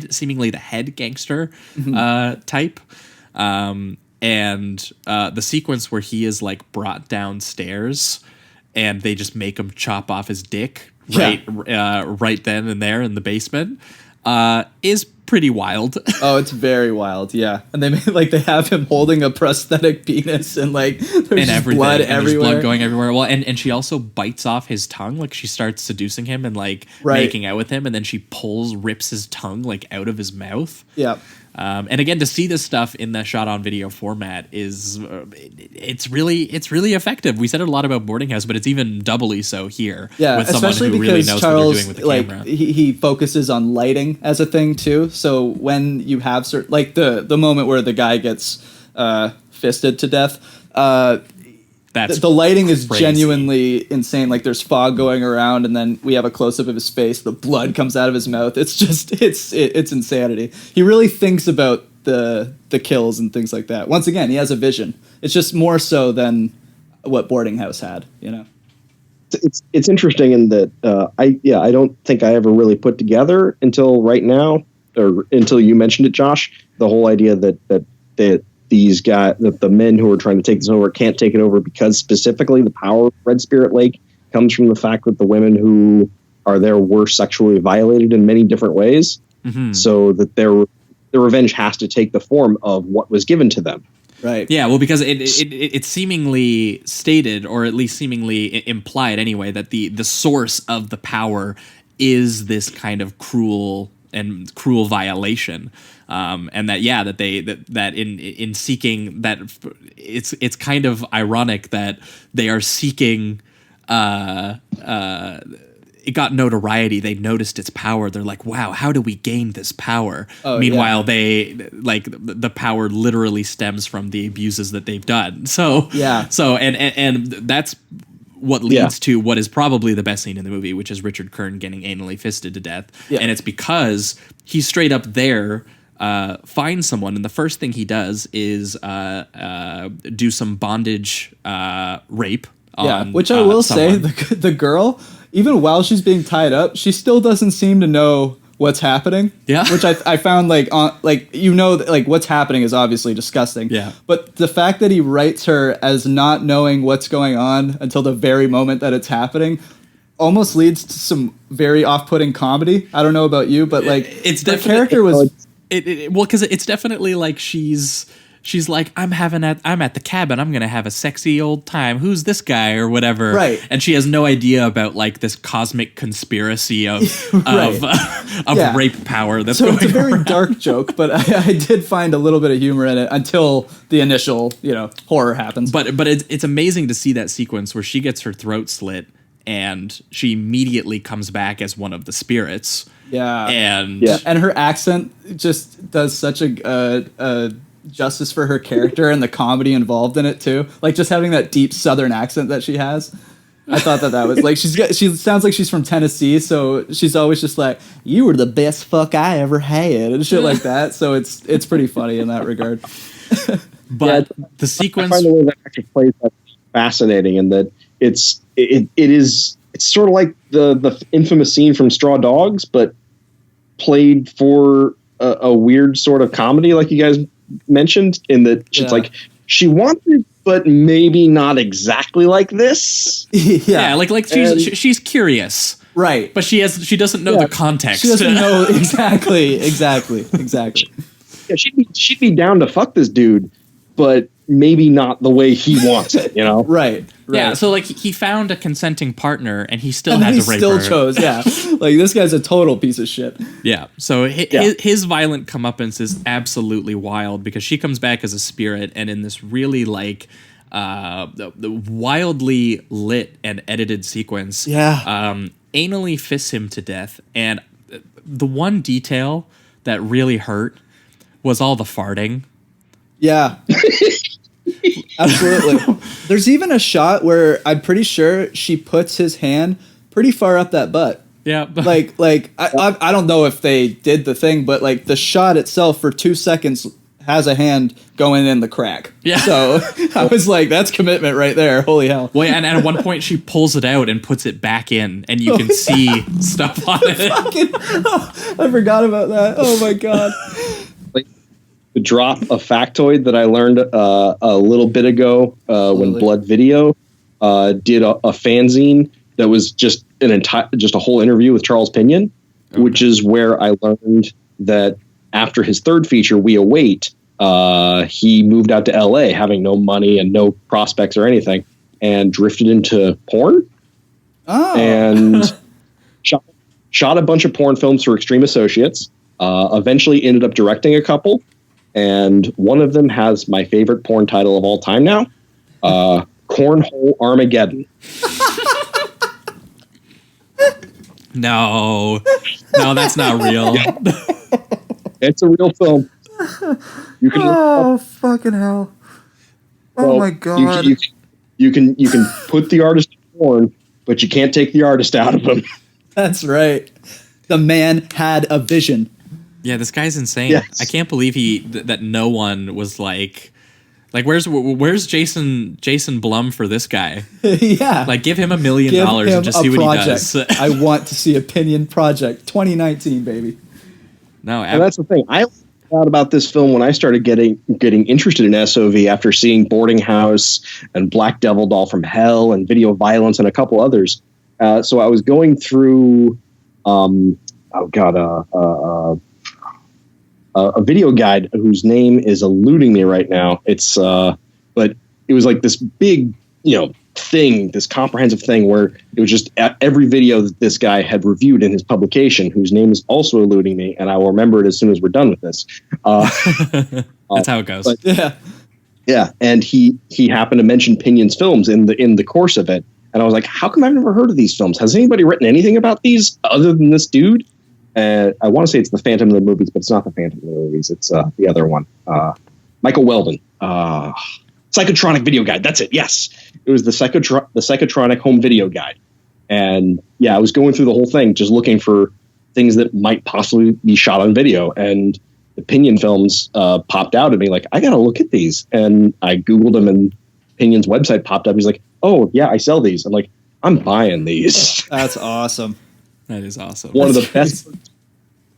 seemingly the head gangster type. And the sequence where he is like brought downstairs and they just make him chop off his dick right then and there in the basement is pretty wild. Oh, it's very wild. Yeah. And they have him holding a prosthetic penis and like there's just blood everywhere. There's blood going everywhere. Well, and she also bites off his tongue. Like she starts seducing him and like making out with him, and then she rips his tongue like out of his mouth. Yeah. And again, to see this stuff in the shot on video format is it's really effective. We said it a lot about Boarding House, but it's even doubly so here. Yeah, with someone especially who because really knows Charles, what they're doing with the camera. He focuses on lighting as a thing too. So when you have certain, like the moment where the guy gets fisted to death, the lighting is crazy. Genuinely insane. Like there's fog going around, and then we have a close up of his face. The blood comes out of his mouth. It's just it's insanity. He really thinks about the kills and things like that. Once again, he has a vision. It's just more so than what Boarding House had. You know, it's interesting in that I don't think I ever really put together until right now, or until you mentioned it, Josh. The whole idea that these guys, the men who are trying to take this over, can't take it over because specifically the power of Red Spirit Lake comes from the fact that the women who are there were sexually violated in many different ways. Mm-hmm. So that their revenge has to take the form of what was given to them. Right. Yeah, well, because it's seemingly stated, or at least seemingly implied anyway, that the source of the power is this kind of cruel violation. And that in seeking that, it's kind of ironic that they are seeking it got notoriety. They noticed its power. They're like, wow, how do we gain this power? Meanwhile, they like the power literally stems from the abuses that they've done. So and that's what leads to what is probably the best scene in the movie, which is Richard Kern getting anally fisted to death. Yeah. And it's because he's straight up there, finds someone, and the first thing he does is do some bondage rape. Which I will say, the girl, even while she's being tied up, she still doesn't seem to know what's happening. Yeah, which I found what's happening is obviously disgusting. Yeah, but the fact that he writes her as not knowing what's going on until the very moment that it's happening almost leads to some very off-putting comedy. I don't know about you, but it's the character was because it's definitely like she's like, I'm at the cabin. I'm going to have a sexy old time. Who's this guy or whatever? Right. And she has no idea about like this cosmic conspiracy of rape power that's going on. So it's a very dark joke, but I did find a little bit of humor in it until the initial, horror happens. But it's amazing to see that sequence where she gets her throat slit and she immediately comes back as one of the spirits. Yeah. And her accent just does such a justice for her character and the comedy involved in it too. Like just having that deep Southern accent that she has. I thought that was like she sounds like she's from Tennessee, so she's always just like, "You were the best fuck I ever had" and shit like that. So it's pretty funny in that regard. But the sequence, I find the way that actually plays that fascinating, and that it's sort of like the infamous scene from Straw Dogs, but played for a weird sort of comedy, like you guys mentioned, in that it's like she wants it, but maybe not exactly like this. Like she's curious, right? But she doesn't know the context. She doesn't know exactly. Yeah, she'd be down to fuck this dude, but maybe not the way he wants it, you know? Right. Yeah, so like he found a consenting partner, and he still And had he to rape still her. chose, yeah. Like, this guy's a total piece of shit. Yeah, so his violent comeuppance is absolutely wild because she comes back as a spirit, and in this really like the wildly lit and edited sequence, anally fists him to death. And the one detail that really hurt was all the farting. Yeah. Absolutely. There's even a shot where I'm pretty sure she puts his hand pretty far up that butt. Yeah. like I don't know if they did the thing, but like the shot itself for 2 seconds has a hand going in the crack. Yeah. So I was like, that's commitment right there. Holy hell. Well, and at one point she pulls it out and puts it back in, and you can see stuff on it. I forgot about that. Oh my God. To drop a factoid that I learned a little bit ago when Blood Video did a fanzine that was just a whole interview with Charles Pinion, which is where I learned that after his third feature, We Await, he moved out to LA having no money and no prospects or anything, and drifted into porn. Oh. And shot a bunch of porn films for Extreme Associates. Eventually ended up directing a couple. And one of them has my favorite porn title of all time now, Cornhole Armageddon. No, that's not real. It's a real film. You can fucking hell. Oh my God. You can put the artist in porn, but you can't take the artist out of him. That's right. The man had a vision. Yeah, this guy's insane. Yes. I can't believe that no one was like where's Jason Blum for this guy? Yeah. Like, give him $1 million and just see what he does. I want to see Opinion Project 2019, baby. No, and that's the thing. I thought about this film when I started getting interested in SOV after seeing Boarding House and Black Devil Doll from Hell and Video Violence and a couple others. So I was going through a video guide whose name is eluding me right now. It's but it was like this big, thing, this comprehensive thing where it was just every video that this guy had reviewed in his publication, whose name is also eluding me, and I will remember it as soon as we're done with this. That's how it goes. But, yeah. And he happened to mention Pinion's films in the course of it, and I was like, how come I've never heard of these films? Has anybody written anything about these other than this dude? I want to say it's the Phantom of the movies, but it's not the Phantom of the movies. It's the other one. Michael Weldon. Psychotronic Video Guide. That's it. Yes. It was the Psychotronic Home Video Guide. And yeah, I was going through the whole thing, just looking for things that might possibly be shot on video. And the Pinion films popped out at me like, I got to look at these. And I Googled them and Pinion's website popped up. He's like, oh yeah, I sell these. I'm like, I'm buying these. That's awesome. That is awesome. One of the best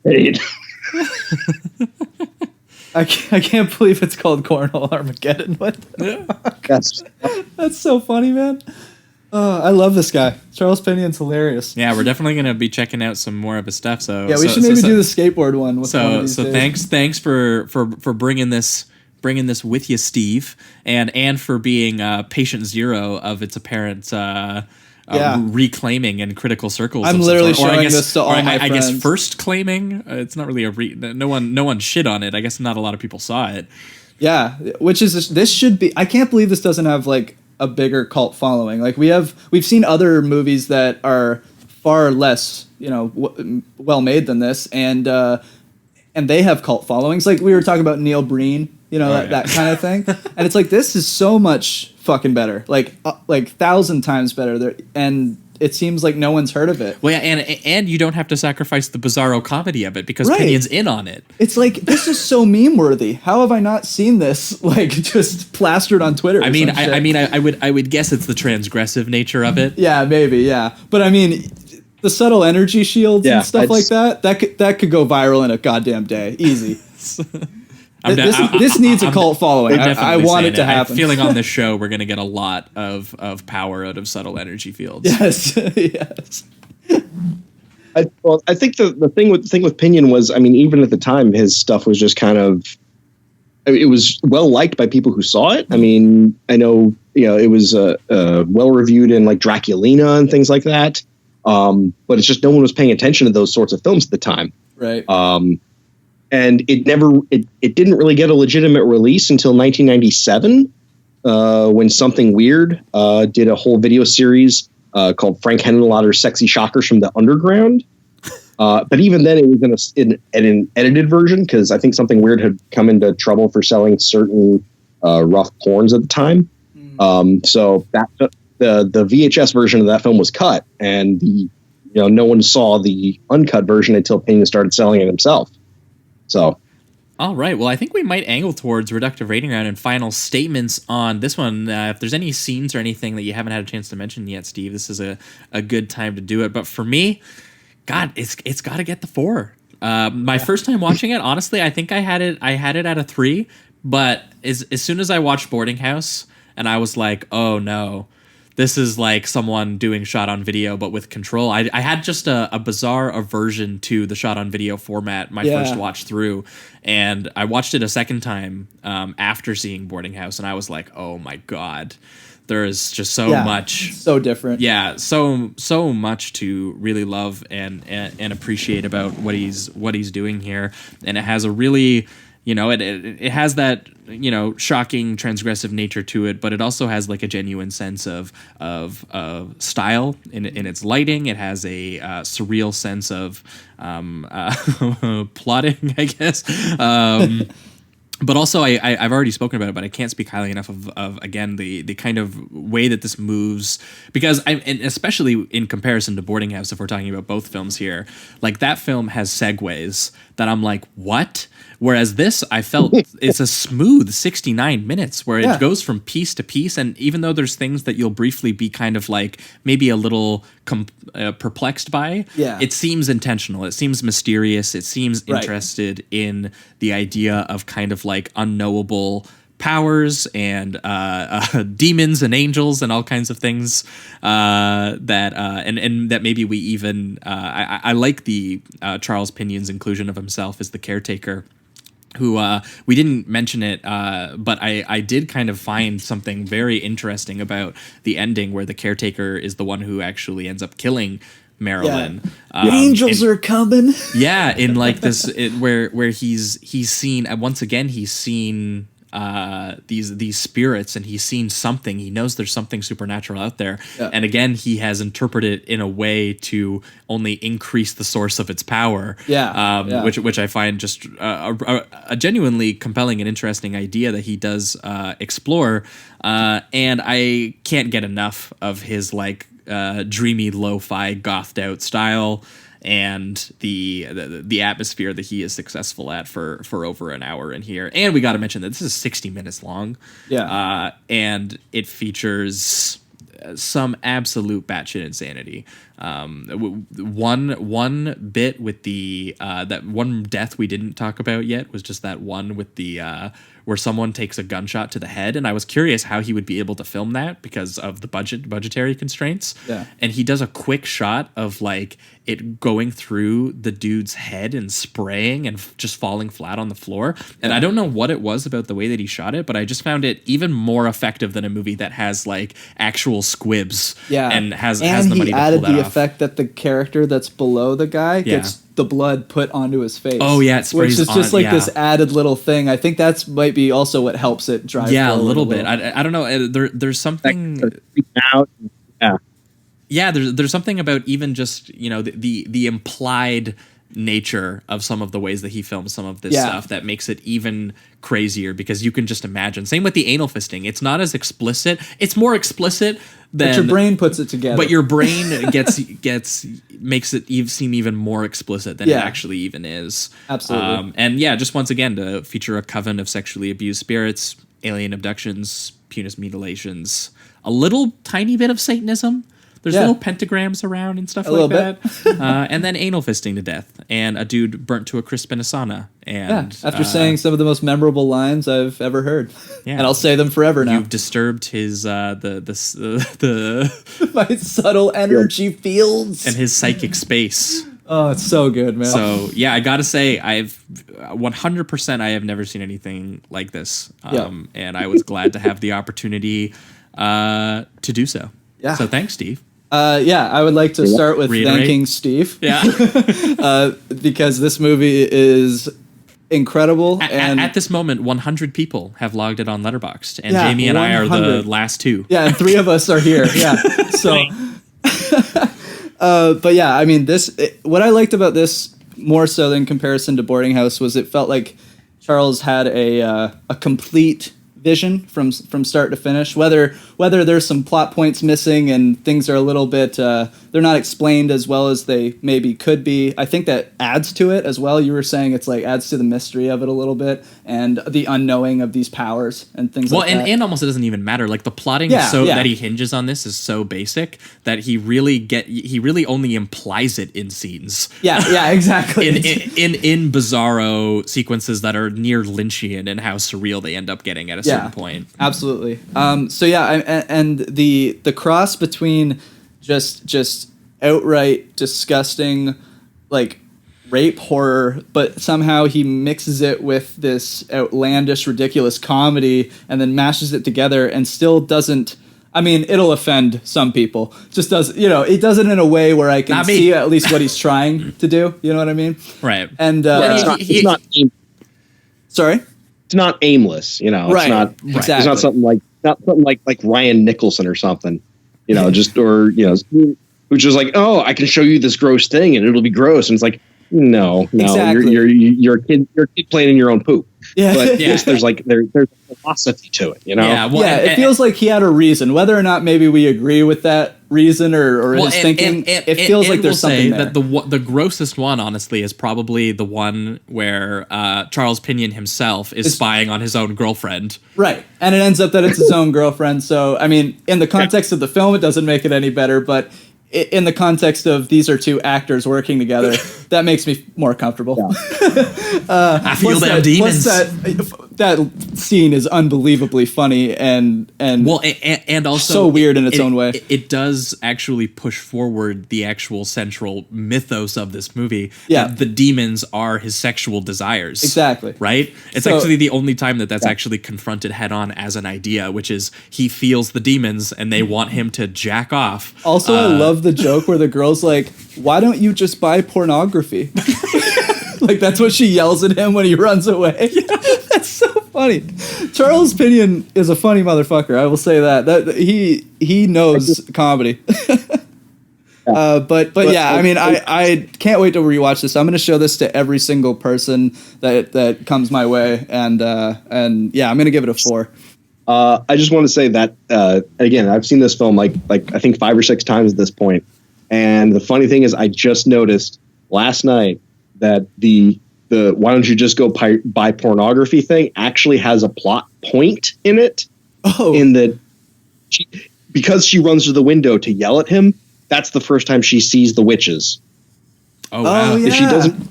made. I can't believe it's called Cornhole Armageddon. What? That's so funny, man. I love this guy. Charles Pinion's hilarious. Yeah, we're definitely gonna be checking out some more of his stuff. So yeah, we should maybe do the skateboard one. So thanks for bringing this with you, Steve, and for being patient zero of its apparent reclaiming in critical circles. I'm literally showing this to all my friends. I guess first claiming. It's not really no one shit on it. I guess not a lot of people saw it. Yeah, which is this should be. I can't believe this doesn't have like a bigger cult following. Like we've seen other movies that are far less well made than this, and they have cult followings. Like we were talking about Neil Breen. That kind of thing. And it's like, this is so much fucking better. Like 1,000 times better. And it seems like no one's heard of it. Well, yeah, and you don't have to sacrifice the bizarro comedy of it because Pinion's in on it. It's like, this is so meme worthy. How have I not seen this like just plastered on Twitter? I would guess it's the transgressive nature of it. Yeah, maybe, yeah. But I mean, the subtle energy shields and stuff like that could go viral in a goddamn day. Easy. This needs a cult following. I want it to happen. I'm feeling on this show we're going to get a lot of power out of subtle energy fields. Yes, yes. I think the thing with Pinion was, I mean, even at the time, his stuff was just kind of it was well liked by people who saw it. I mean, I know, it was well reviewed in like Draculina and things like that. But it's just no one was paying attention to those sorts of films at the time. Right. And it didn't really get a legitimate release until 1997, when Something Weird did a whole video series called Frank Henenlotter's Sexy Shockers from the Underground. But even then, it was in an edited version, because I think Something Weird had come into trouble for selling certain rough porns at the time. So that the VHS version of that film was cut, and no one saw the uncut version until Ping started selling it himself. So. All right. Well, I think we might angle towards reductive rating round and final statements on this one. If there's any scenes or anything that you haven't had a chance to mention yet, Steve, this is a good time to do it. But for me, God, it's got to get the 4. My first time watching it, honestly, I think I had it at a 3. But as soon as I watched Boarding House, and I was like, oh no, this is like someone doing shot on video, but with control. I had just a bizarre aversion to the shot on video format my first watch through. And I watched it a second time after seeing Boarding House, and I was like, oh my God, there is just so much. So different. Yeah, so much to really love and appreciate about what he's doing here. And it has a really, it has that, shocking, transgressive nature to it, but it also has like a genuine sense of style in its lighting. It has a surreal sense of plotting, I guess. But also, I've already spoken about it, but I can't speak highly enough of again, the kind of way that this moves, because and especially in comparison to Boarding House, if we're talking about both films here, like that film has segues that I'm like, what? Whereas this, I felt it's a smooth 69 minutes where it goes from piece to piece. And even though there's things that you'll briefly be kind of like maybe a little perplexed by, it seems intentional. It seems mysterious. It seems interested in the idea of kind of like unknowable powers and demons and angels and all kinds of things that that maybe we even I like the Charles Pinion's inclusion of himself as the caretaker, who we didn't mention it, but I did kind of find something very interesting about the ending where the caretaker is the one who actually ends up killing Marilyn. Angels are coming. Yeah, in like this where he's seen once again, he's seen these spirits, and he's seen something. He knows there's something supernatural out there, and again he has interpreted it in a way to only increase the source of its power. Which I find just a genuinely compelling and interesting idea that he does explore, and I can't get enough of his like dreamy lo-fi gothed out style and the atmosphere that he is successful at for over an hour in here. And we got to mention that this is 60 minutes long. And it features some absolute batshit insanity. One bit with the that one death we didn't talk about yet was just that one with the where someone takes a gunshot to the head, and I was curious how he would be able to film that because of the budgetary constraints. And he does a quick shot of like it going through the dude's head and spraying and just falling flat on the floor. And I don't know what it was about the way that he shot it, but I just found it even more effective than a movie that has like actual squibs and has the money to pull that off. And he added the effect that the character that's below the guy gets the blood put onto his face. Oh yeah, it sprays which is just like this added little thing. I think that's might be also what helps it drive. Yeah, a little bit. I don't know. There's something out. There's something about even just the implied nature of some of the ways that he films some of this stuff that makes it even crazier, because you can just imagine. Same with the anal fisting. It's not as explicit. It's more explicit than, but your brain puts it together. But your brain makes it seem even more explicit than it actually even is. Absolutely. And just once again to feature a coven of sexually abused spirits, alien abductions, penis mutilations, a little tiny bit of Satanism. There's little pentagrams around and stuff like that. And then anal fisting to death. And a dude burnt to a crisp in a sauna. And after saying some of the most memorable lines I've ever heard. And I'll say them forever now. You've disturbed his the my subtle energy fields. And his psychic space. Oh, it's so good, man. So yeah, I gotta say, I've 100% I have never seen anything like this, and I was glad to have the opportunity to do so. Yeah. So thanks, Steve. I would like to start with thanking Steve. Yeah. Because this movie is incredible. And at this moment, 100 people have logged it on Letterboxd, and Yeah, Jamie and I are 100. the last two. Yeah, and 3 of us are here. Yeah. So, but yeah, I mean, what I liked about this more so than comparison to Boarding House was it felt like Charles had a complete vision from start to finish. Whether there's some plot points missing and things are a little bit they're not explained as well as they maybe could be. I think that adds to it as well. You were saying it's like adds to the mystery of it a little bit and the unknowing of these powers and things like that. Well, and almost it doesn't even matter. Like the plotting that he hinges on this is so basic that he really only implies it in scenes. Yeah, exactly. in bizarro sequences that are near Lynchian and how surreal they end up getting at a certain point. Absolutely. So yeah, and the cross between just outright disgusting like rape horror, but somehow he mixes it with this outlandish, ridiculous comedy and then mashes it together and still doesn't. I mean, it'll offend some people. Just does, it does it in a way where I can see at least what he's trying to do. You know what I mean? Right. And it's not sorry. It's not aimless, Right. It's not Exactly. It's not something like Ryan Nicholson or something, which is like, oh, I can show you this gross thing and it'll be gross, and it's like, no, Exactly. you're a kid playing in your own poop. Yeah. But yes, there's a philosophy to it, Yeah, it feels like he had a reason, whether or not maybe we agree with that reason or his thinking. It feels like there's something there. That the grossest one, honestly, is probably the one where Charles Pinion himself is spying on his own girlfriend. Right, and it ends up that it's his own girlfriend. So, I mean, in the context of the film, it doesn't make it any better, but in the context of these are two actors working together, that makes me more comfortable. Yeah. I feel them demons. That scene is unbelievably funny and also so weird in its own way. It does actually push forward the actual central mythos of this movie. Yeah, the demons are his sexual desires. Exactly. Right. It's actually the only time that's actually confronted head on as an idea, which is he feels the demons and they want him to jack off. Also, I love the joke where the girl's like, "Why don't you just buy pornography?" Like that's what she yells at him when he runs away. That's so funny. Charles Pinion is a funny motherfucker. I will say that he knows comedy. But yeah, I mean, I can't wait to rewatch this. I'm going to show this to every single person that comes my way, and yeah, I'm going to give it a 4. I just want to say that again, I've seen this film like I think 5 or 6 times at this point, and the funny thing is, I just noticed last night that the why don't you just go buy pornography thing actually has a plot point in it. Oh, in that because she runs to the window to yell at him. That's the first time she sees the witches. Oh wow! Yeah. If she doesn't,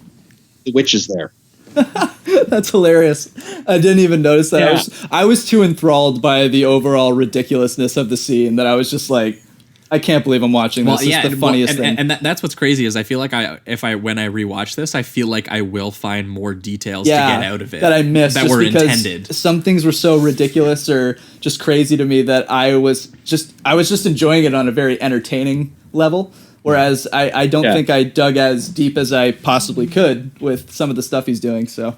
the witch is there. That's hilarious. I didn't even notice that. Yeah. I was too enthralled by the overall ridiculousness of the scene that I was just like, I can't believe I'm watching this. It's the funniest thing. And that's what's crazy is I feel like when I rewatch this, I feel like I will find more details to get out of it that I missed that just were because intended. Some things were so ridiculous or just crazy to me that I was just enjoying it on a very entertaining level. Whereas I don't think I dug as deep as I possibly could with some of the stuff he's doing. So,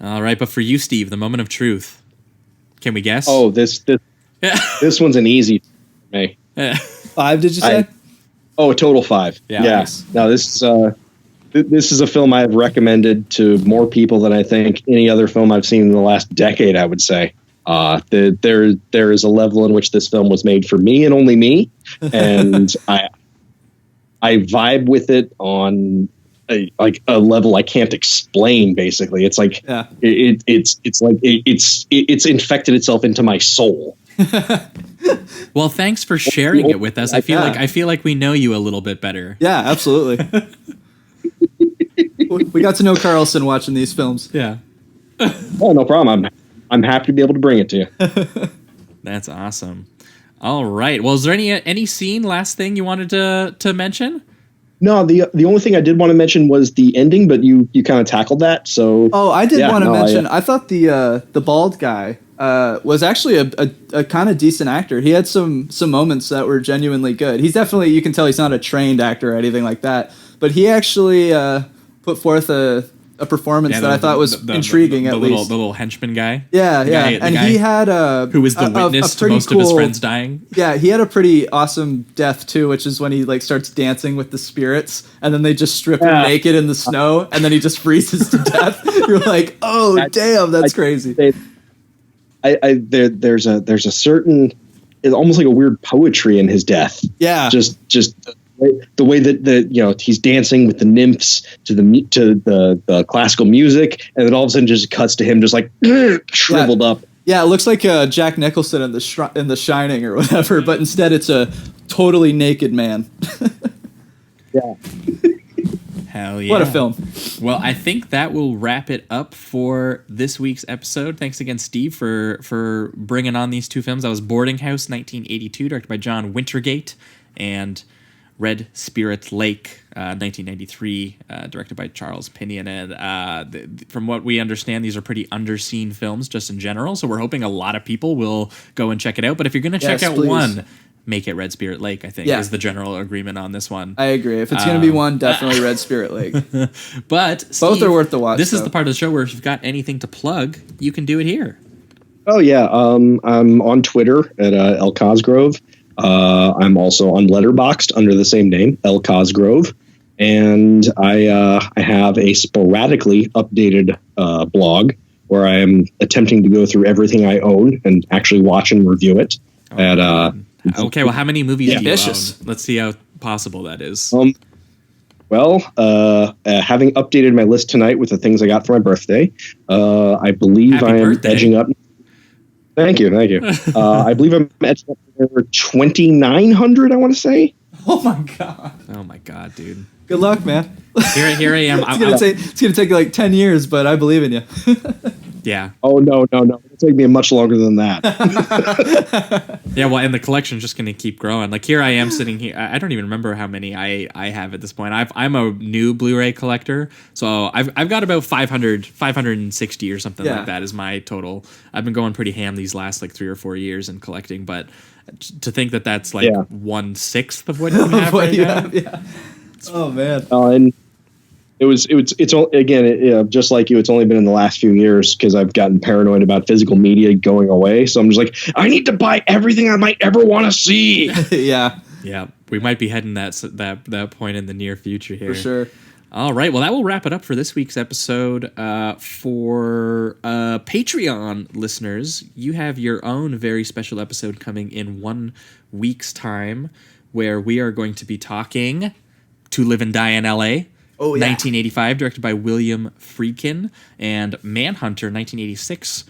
all right, but for you, Steve, the moment of truth. Can we guess? Oh, this one's an easy for me. 5, did you say? A total 5. Yeah. Nice. Now this is a film I have recommended to more people than I think any other film I've seen in the last decade. I would say there is a level in which this film was made for me and only me, and I vibe with it on a level I can't explain. Basically, it's like it's infected itself into my soul. Well, thanks for sharing it with us. I feel like we know you a little bit better. Yeah, absolutely. We got to know Carlson watching these films. Yeah. Oh, no problem. I'm happy to be able to bring it to you. That's awesome. All right. Well, is there any scene, last thing you wanted to mention? No, the only thing I did want to mention was the ending, but you kind of tackled that. So I did want to mention. I thought the bald guy was actually a kind of decent actor. He had some moments that were genuinely good. He's definitely, you can tell he's not a trained actor or anything like that, but he actually put forth a performance that I thought was intriguing. The little henchman guy. Yeah, and he had who was the witness to most of his friends dying. Yeah, he had a pretty awesome death too, which is when he like starts dancing with the spirits, and then they just strip him naked in the snow, and then he just freezes to death. You're like, oh damn, that's crazy. There's a certain, it's almost like a weird poetry in his death. Yeah, just the way that he's dancing with the nymphs to the classical music, and then all of a sudden just cuts to him just like shriveled up. Yeah, it looks like Jack Nicholson in the Shining or whatever, but instead it's a totally naked man. Yeah. Hell yeah. What a film. Well, I think that will wrap it up for this week's episode. Thanks again, Steve, for bringing on these two films. That was Boarding House, 1982, directed by John Wintergate, and Red Spirit Lake, 1993, directed by Charles Pinion. And from what we understand, these are pretty underseen films just in general, so we're hoping a lot of people will go and check it out. But if you're going to check out one, make it Red Spirit Lake, I think, is the general agreement on this one. I agree. If it's going to be one, definitely Red Spirit Lake. But Steve, both are worth the watch. This is the part of the show where if you've got anything to plug, you can do it here. Oh, yeah. I'm on Twitter at L Cosgrove. I'm also on Letterboxd under the same name, L Cosgrove, and I have a sporadically updated blog where I am attempting to go through everything I own and actually watch and review it. Okay, well, how many movies do you own? Let's see how possible that is. Having updated my list tonight with the things I got for my birthday, I believe I am edging up. Thank you. I believe I'm at 2,900, I want to say. Oh, my God, dude. Good luck, man. Here I am. It's going to take like 10 years, but I believe in you. Yeah. Oh, no. It'll take me much longer than that. Yeah, well, and the collection's just going to keep growing. Like, here I am sitting here. I don't even remember how many I have at this point. I'm a new Blu-ray collector, so I've got about 560 or something like that is my total. I've been going pretty ham these last, like, 3 or 4 years in collecting, but to think that that's, like, 1/6 of what you have right now. Yeah. Oh, man. And it's again, just like you, it's only been in the last few years because I've gotten paranoid about physical media going away. So I'm just like, I need to buy everything I might ever want to see. Yeah. We might be heading that point in the near future here. For sure. All right. Well, that will wrap it up for this week's episode. For Patreon listeners, you have your own very special episode coming in 1 week's time, where we are going to be talking To Live and Die in L.A., 1985, directed by William Friedkin, and Manhunter, 1986,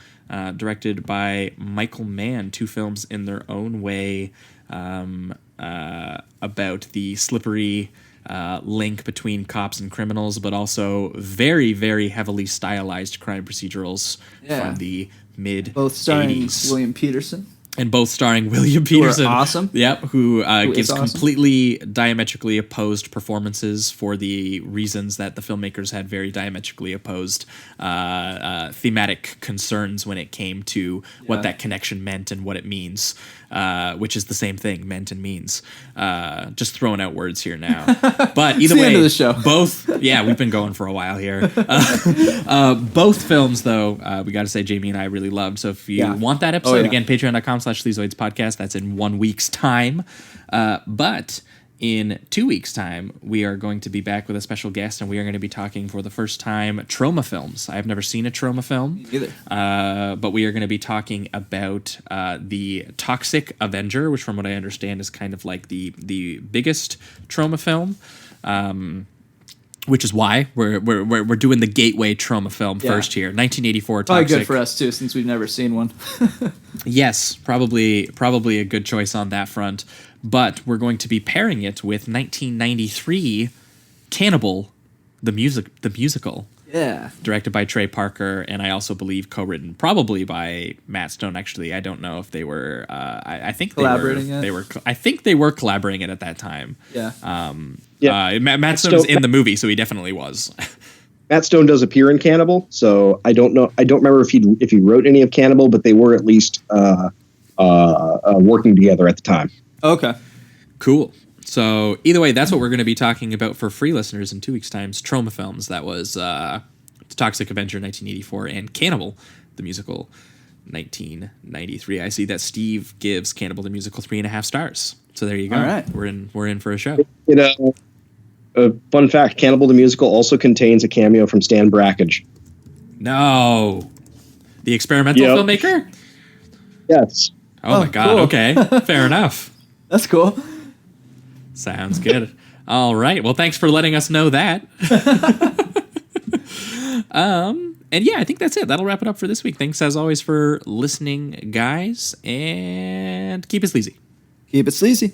directed by Michael Mann. 2 films in their own way about the slippery link between cops and criminals, but also very, very heavily stylized crime procedurals from the mid-80s. Both starring William Peterson. And both starring William Peterson. Who are awesome. Yep, who gives awesome. completely diametrically opposed performances for the reasons that the filmmakers had very diametrically opposed thematic concerns when it came to what that connection meant and what it means, which is the same thing, meant and means. Just throwing out words here now. But either way, end of the show. Both, we've been going for a while here. Both films, though, we got to say Jamie and I really loved. So if you want that episode, again, patreon.com/Sleazoids podcast. That's in 1 week's time. But in 2 weeks' time, we are going to be back with a special guest, and we are going to be talking for the first time trauma films. I have never seen a trauma film. Me either. But we are going to be talking about the Toxic Avenger, which from what I understand is kind of like the biggest trauma film. Which is why we're doing the gateway trauma film first here. 1984 Toxic. Probably good for us too, since we've never seen one. Yes, probably a good choice on that front. But we're going to be pairing it with 1993 Cannibal, the musical. Yeah. Directed by Trey Parker, and I also believe co-written probably by Matt Stone. Actually, I don't know if they were. I think collaborating they were. I think they were collaborating it at that time. Yeah. Matt Stone is in the movie, so he definitely was. Matt Stone does appear in Cannibal, so I don't know. I don't remember if he wrote any of Cannibal, but they were at least working together at the time. Okay. Cool. So either way, that's what we're going to be talking about for free listeners in 2 weeks' times. Trauma films. That was Toxic Avenger 1984 and Cannibal the musical 1993. I see that Steve gives Cannibal the musical 3.5 stars. So there you go. All right. We're in for a show. Fun fact: Cannibal the musical also contains a cameo from Stan Brakhage. No, the experimental filmmaker. Yes. Oh my God. Cool. Okay, fair enough. That's cool. Sounds good. All right. Well, thanks for letting us know that. And yeah, I think that's it. That'll wrap it up for this week. Thanks as always for listening, guys, and keep it sleazy. Keep it sleazy.